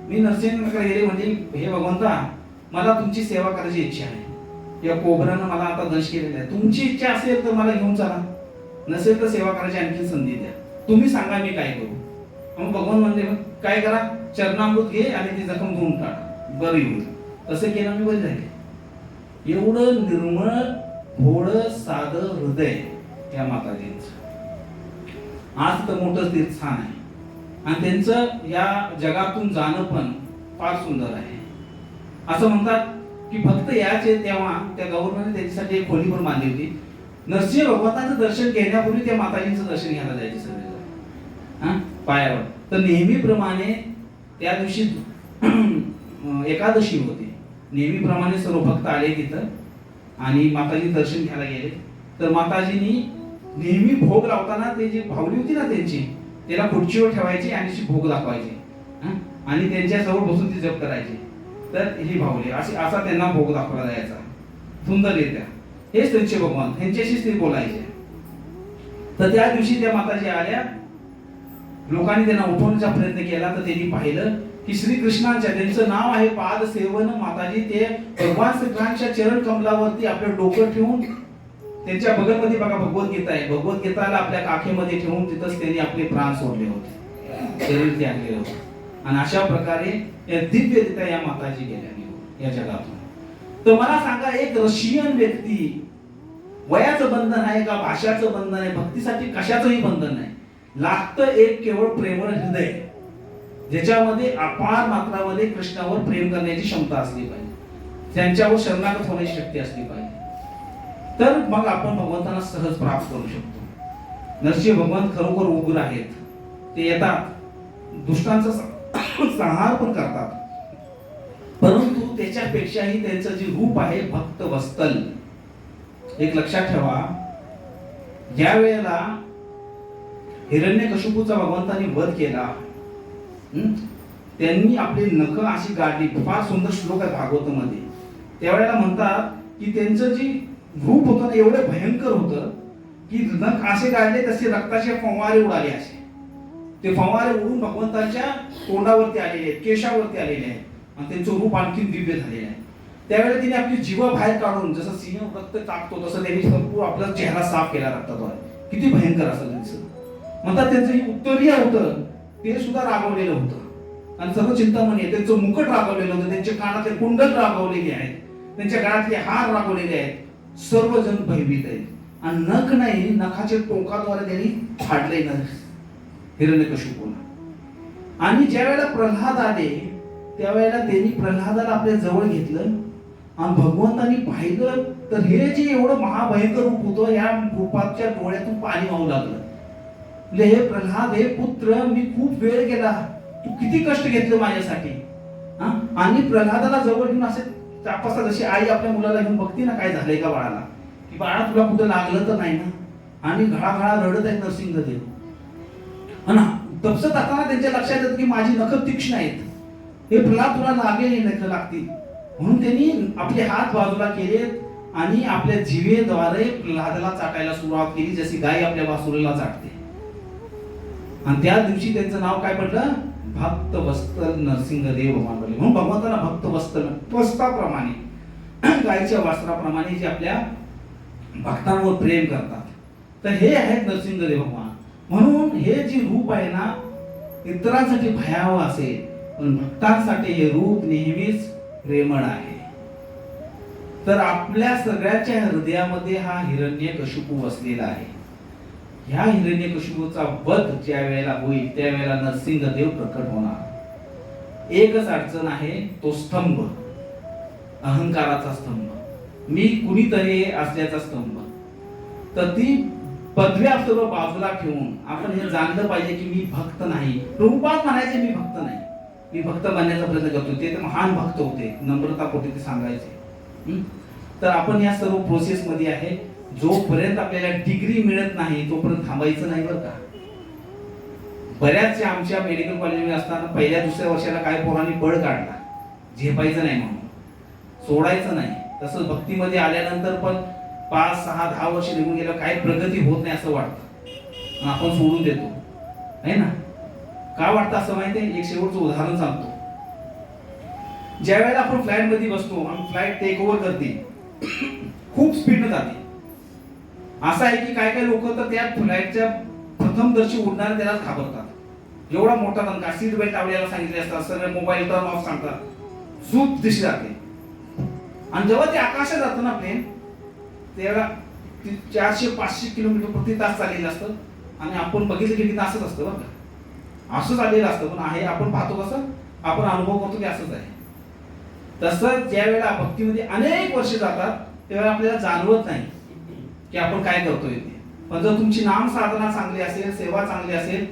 मी नरसिंहकडे गेले, म्हणजे हे भगवंता मला तुमची सेवा करायची इच्छा आहे, या कोबरानं मला आता दंश केलेला आहे, तुमची इच्छा असेल तर मला घेऊन चला, नसेल तर सेवा करायची आणखी संधी द्या, तुम्ही सांगा मी काय करू. मग भगवान म्हणले काय करा, चरणामृत घे आणि ती जखम धुवून टाक, बरी होईल. तसं केलं, मी बरी झाले. एवढं निर्मळ भोळं साधं हृदय या माताजींचं. आज तर मोठं तीर्थस्थान आहे आणि त्यांचं या जगातून जाणं पण फार सुंदर आहे. असं म्हणतात की भक्त याचे तेव्हा त्या गव्हर्नमेंटने त्यांच्यासाठी एक खोली पण बांधली होती. नरसिंह भगवंताचं दर्शन घेण्यापूर्वी त्या माताजींचं दर्शन घ्यायला जायचे सगळे पायावर. तर नेहमीप्रमाणे त्या दिवशी एकादशी होती, नेहमीप्रमाणे सर्व भक्त आले तिथं आणि माताजी दर्शन घ्यायला गेले. तर माताजींनी नेहमी भोग लावताना ते जी भावली होती ना त्यांची, त्याला खुर्चीवर ठेवायची आणि भोग दाखवायची आणि त्यांच्या समोर बसून ती जप करायची. तर ही भावली असा त्यांना भोग दाखवला जायचा सुंदररित्या. हेच त्यांचे भगवान, त्यांच्याशीच ते बोलायचे. तर त्या दिवशी त्या माताजी आल्या, लोकांनी त्यांना उठवण्याचा प्रयत्न केला. तर त्यांनी पाहिलं की श्रीकृष्णांच्या, त्यांचं नाव आहे पाद सेवन माताजी, ते भगवान श्रीकृष्णांच्या चरण कमलावरती आपलं डोकं ठेवून, त्यांच्या बगलमध्ये बघा भगवद्गीता आहे, भगवद्गीताला आपल्या काखेमध्ये ठेवून तिथंच त्यांनी आपले प्राण सोडले होते, शरीर त्यागले होते. आणि अशा प्रकारे दिव्यरित्या या माताजी गेल्या या जगातून. तर मला सांगा, एक रशियन व्यक्ती, वयाचं बंधन आहे का, भाषाचं बंधन आहे, भक्तीसाठी कशाचंही बंधन नाही, लागतं एक केवळ प्रेमळ हृदय, ज्याच्यामध्ये अपार मात्रामध्ये कृष्णावर प्रेम करण्याची क्षमता असली पाहिजे, त्यांच्यावर शरणागत होण्याची शक्ती असली पाहिजे. तर मग आपण भगवंतांना सहज प्राप्त करू शकतो. नरसिंह भगवान खरोखर उग्र आहेत, ते येतात, दुष्टांचा संहार पण करतात, परंतु त्याच्यापेक्षाही त्यांचं जे रूप आहे भक्त वत्सल. एक लक्षात ठेवा, ज्या वेळेला हिरण्यकशिपूचा भगवंतांनी वध केला, त्यांनी आपली नख अशी गाडली, फार सुंदर श्लोक आहे भागवतामध्ये. त्यावेळेला म्हणतात की त्यांचं जे रूप होतं एवढं भयंकर होतं की नख असे गाडले तसे रक्ताचे फवारे उडाले, असे ते फवारे उडून भगवंतांच्या तोंडावरती आलेले आहेत, केशावरती आलेले आहेत आणि त्यांचं रूप आणखी दिव्य झालेलं आहे. त्यावेळेला तिने आपली जीव बाहेर काढून, जसं सिंह रक्त टाकतो तसं त्यांनी संपूर्ण आपला चेहरा साफ केला रक्ताद्वारे. किती भयंकर असं त्यांचं. म्हणतात त्यांचं जे उत्तरीय होतं ते सुद्धा रागवलेलं होतं आणि सर्व चिंतामणी आहे, त्यांचं मुकुट रागवलेलं होतं, त्यांचे कानातले कुंडल रागवलेले आहेत, त्यांच्या गळ्यातले हार रागवलेले आहेत, सर्वजण भयभीत आहेत. आणि नख नाही, नखाच्या टोकाद्वारे त्यांनी फाडले ना हिरण्यकशिपूला. आणि ज्या वेळेला प्रल्हाद आले त्यावेळेला त्यांनी प्रल्हादाला आपल्या जवळ घेतलं आणि भगवंतांनी पाहिलं तर हे जे एवढं महाभयंकर रूप होतं, या रूपाच्या डोळ्यातून पाणी वाहू लागलं. हे प्रल्हाद, हे पुत्र, मी खूप वेळ गेला, तू किती कष्ट घेतलं माझ्यासाठी. आणि प्रल्हादाला जवळ घेऊन असे तपासतात, जशी आई आपल्या मुलाला घेऊन बघते ना काय झालंय का बाळाला, की बाळा तुला कुठं लागलं तर नाही ना. आणि घळाघळा रडत आहेत नरसिंहदेव. तपसत असताना त्यांच्या लक्षात येतं की माझी नख तीक्ष्ण आहेत, हे प्रल्हाद तुला लागेल, नख लागतील. म्हणून त्यांनी आपले हात बाजूला केले आणि आपल्या जिभेद्वारे प्रल्हादाला चाटायला सुरुवात केली, जशी गाय आपल्या वासुरीला चाटते. आणि त्या दिवशी त्यांचं नाव काय पडलं, भक्त वत्सल नरसिंहदेव भगवान पडले. म्हणून भगवंताला भक्त वत्सल, वस्त्राप्रमाणे, गायच्या वस्त्राप्रमाणे जे आपल्या भक्तांवर प्रेम करतात. तर हे आहेत नरसिंहदेव भगवान. म्हणून हे जे रूप आहे ना, इतरांसाठी भयावह असेल, पण भक्तांसाठी हे रूप नेहमीच प्रेमळ आहे. तर आपल्या सगळ्याच्या हृदयामध्ये हा हिरण्यकशिपू वसलेला आहे. ह्या हिरण्यकशिपूचा वध ज्या वेळेला होईल त्यावेळेला नरसिंहदेव प्रकट होणार. एकच अडचण आहे, तो स्तंभ, अहंकाराचा स्तंभ. मी कुणीतरी असल्याचा स्तंभ. तर ती पदव्या सर्व बाजूला ठेवून आपण हे जाणलं पाहिजे की मी भक्त नाही. प्रभुपाद म्हणायचे मी भक्त नाही, मी भक्त बनण्याचा प्रयत्न करतो. ते तर महान भक्त होते, नम्रतापोटी ते सांगायचे. तर आपण या सर्व प्रोसेस मध्ये आहे. जोपर्यंत आपल्याला डिग्री मिळत नाही तोपर्यंत थांबायचं नाही बरं का. बऱ्याचशा आमच्या मेडिकल कॉलेजमध्ये असताना पहिल्या दुसऱ्या वर्षाला काय पोरांनी बळ काढला, झेपायचं नाही म्हणून, सोडायचं नाही. तसंच भक्तीमध्ये आल्यानंतर पण 5, 6, 10 वर्ष निघून गेलं, काय प्रगती होत नाही असं वाटतं, आपण सोडून देतो आहे ना. का वाटतं असं माहितीये? एक शेवटचं उदाहरण सांगतो. ज्या वेळेला आपण फ्लाईट मध्ये बसतो आणि फ्लाईट टेक ओव्हर करते, खूप स्पीडनं जाते. असं आहे की काय काय लोक तर त्या फ्लाईटच्या प्रथमदर्शी उडणारे त्यालाच घाबरतात. एवढा मोठा दणका, सीट बेल्ट लावलेला सांगितले असतात, सगळे मोबाईल टर्न ऑफ सांगतात, झूप दिशी जाते. आणि जेव्हा ते आकाशात जातं ना प्लेन, तेव्हा 400-500 किलोमीटर प्रति तास चाललेलं असतं. आणि आपण बघितलं की असंच असतं बरं का, असंच आलेलं असतं. पण आहे आपण पाहतो कसं, आपण अनुभव करतो की असंच आहे. तसं ज्या वेळेला भक्तीमध्ये अनेक वर्ष जातात तेव्हा आपल्याला जाणवत नाही की आपण काय करतोय ते. पण जर तुमची नाम साधना चांगली असेल, सेवा चांगली असेल,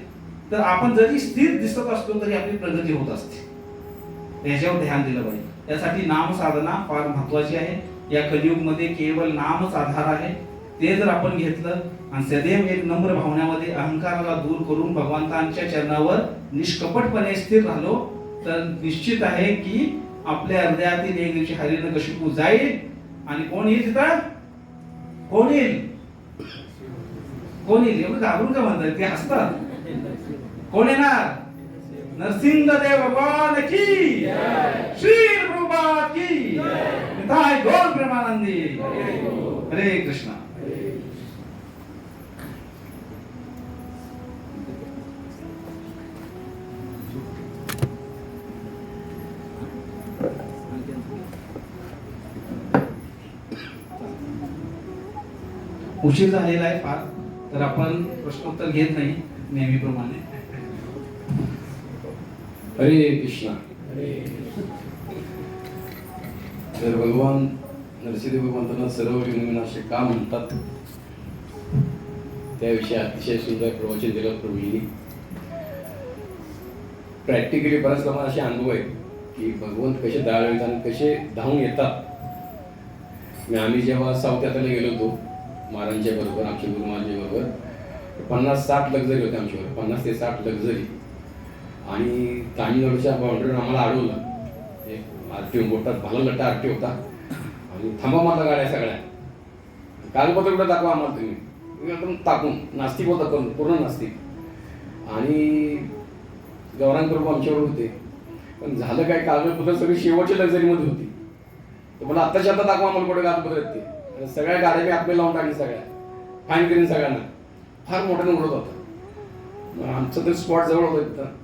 तर आपण जरी स्थिर दिसत असतो तरी आपली प्रगती होत असते. याच्यावर ध्यान दिलं पाहिजे. त्यासाठी नाम साधना फार महत्वाची आहे. या कलियुगमध्ये केवळ नामच आधार आहे. ते जर आपण घेतलं आणि सदैव एक नम्र भावनेमध्ये अहंकाराला दूर करून भगवंतांच्या चरणावर निष्कपटपणे स्थिर राहिलो, तर निश्चित आहे की आपल्या हृदयातील एक दिवशी हिरण्यकशिपू जाईल. आणि कोण येईल तिथं? कोण येईल? कोण येईल? एवढं घाबरून का म्हणतात? ते हसतात. कोण येणार? नरसिंहदेव भगवान की, श्री प्रभुपाद की, निताय गौर प्रेमानंदी. हरे कृष्णा. उशीर झालेला आहे फार, तर आपण प्रश्नोत्तर घेत नाही नेहमीप्रमाणे. हरे कृष्णा. तर भगवान नरसिंह भगवंतांना सर्व विघ्नविनाशक का म्हणतात त्याविषयी अतिशय सुंदर प्रवचन दिलं प्रभूंनी. प्रॅक्टिकली बऱ्याच लोकांना असे अनुभव आहेत की भगवंत कसे दयाळू आहेत आणि कसे धावून येतात. आम्ही जेव्हा साऊथ यात्रेला गेलो होतो महाराजांच्या बरोबर, आमच्या गुरु महाराजांच्या बरोबर, 50-60 लक्झरी होते आमच्यावर, 50 ते 60 लक्झरी. आणि तामिळनाडूच्या बाउंड्रीवर आम्हाला अडवलं. एक आरटीओ मोठा भाला लट्टा आरटीओ होता. आणि थांबा मारला गाड्या सगळ्या, कागदपत्र कुठं दाखवा आम्हाला तुम्ही, एकदम टाकून नास्तिक होता, पूर्ण नास्तिक. आणि गौरांग प्रभू आमच्यावर होते. पण झालं काय, कागदपत्र सगळी शेवटच्या लक्झरीमध्ये होती. तर मला आत्ताच्या आता दाखवा आम्हाला कुठे कागदपत्र आहेत ते. सगळ्या गाड्या मी आतमध्ये लावून टाकली, सगळ्या फाईन करीन सगळ्यांना. फार मोठ्यानं उडत होता. आमचं तर स्पॉट जवळ होतं तिथं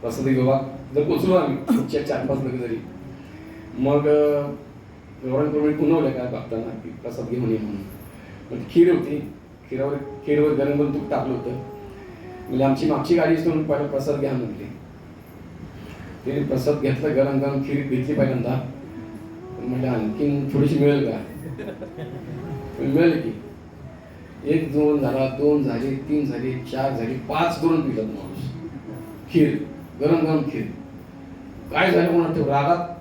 प्रसादी विभाग. जर पोचलो आम्ही 4-5 लक्झरी. मग गौरांग प्रभू पुनवल्या काय बघताना की प्रसाद घेऊन ये म्हणून. मग खीर होती, खीरवर गरम गरम तूप टाकलं होतं. म्हणजे आमची मागची गाडी असतो म्हणून पहिला प्रसाद घ्या म्हटली. तिने प्रसाद घेतला, गरम गरम खीर घेतली पहिल्यांदा. म्हणजे आणखीन थोडीशी मिळेल का? मिळेल की. 1-2 झाला, 2 झाले, 3 झाले, 4 झाले, 5 करून पिलं माणूस खीर, गरम गरम खीर. काय झालं म्हणून ते रागात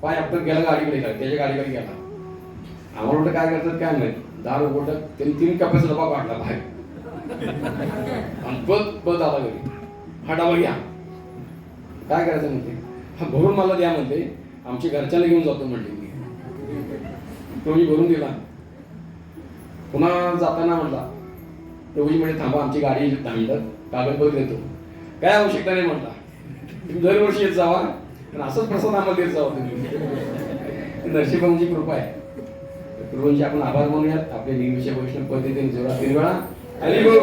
पाय आपलं गेला गाडीकडे, त्याच्या गाडीकडे गेला. आम्हाला वाटतं काय करतात काय माहिती, दार उघडलं, त्यांनी 3 कपाचा डबा काढला बाहेर आणि बद आला घरी. हा डबा घ्या, काय करायचं म्हणते, हा भरून मला द्या म्हणते, आमच्या घरच्याला घेऊन जातो म्हणते मी. तो मी भरून दिला. पुन्हा जाताना म्हटला प्रभूजी म्हणजे थांबा, आमची गाडी थांबतात, कागदपत्र देतो. काय आवश्यकता नाही म्हटला, तुम्ही दरवर्षी येत जावा आणि असंच प्रसाद आम्हाला देत जावा तुम्ही. नरसिंहची कृपा आहे. प्रभूंचे आपण आभार मानूयात. आपल्या नेहमीच्या वैष्णव पद्धतीने जोरात 3 वेळा हरी बोल.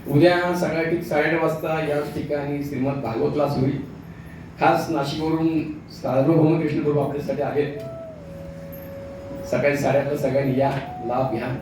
उद्या सकाळी ठीक 8:30 वाजता याच ठिकाणी श्रीमद भागवत क्लास होईल. खास नाशिकवरून सार्वभौम कृष्ण प्रभू आपल्यासाठी आहेत. सकाळी 8:30 सगळ्यांनी या, लाभ घ्या.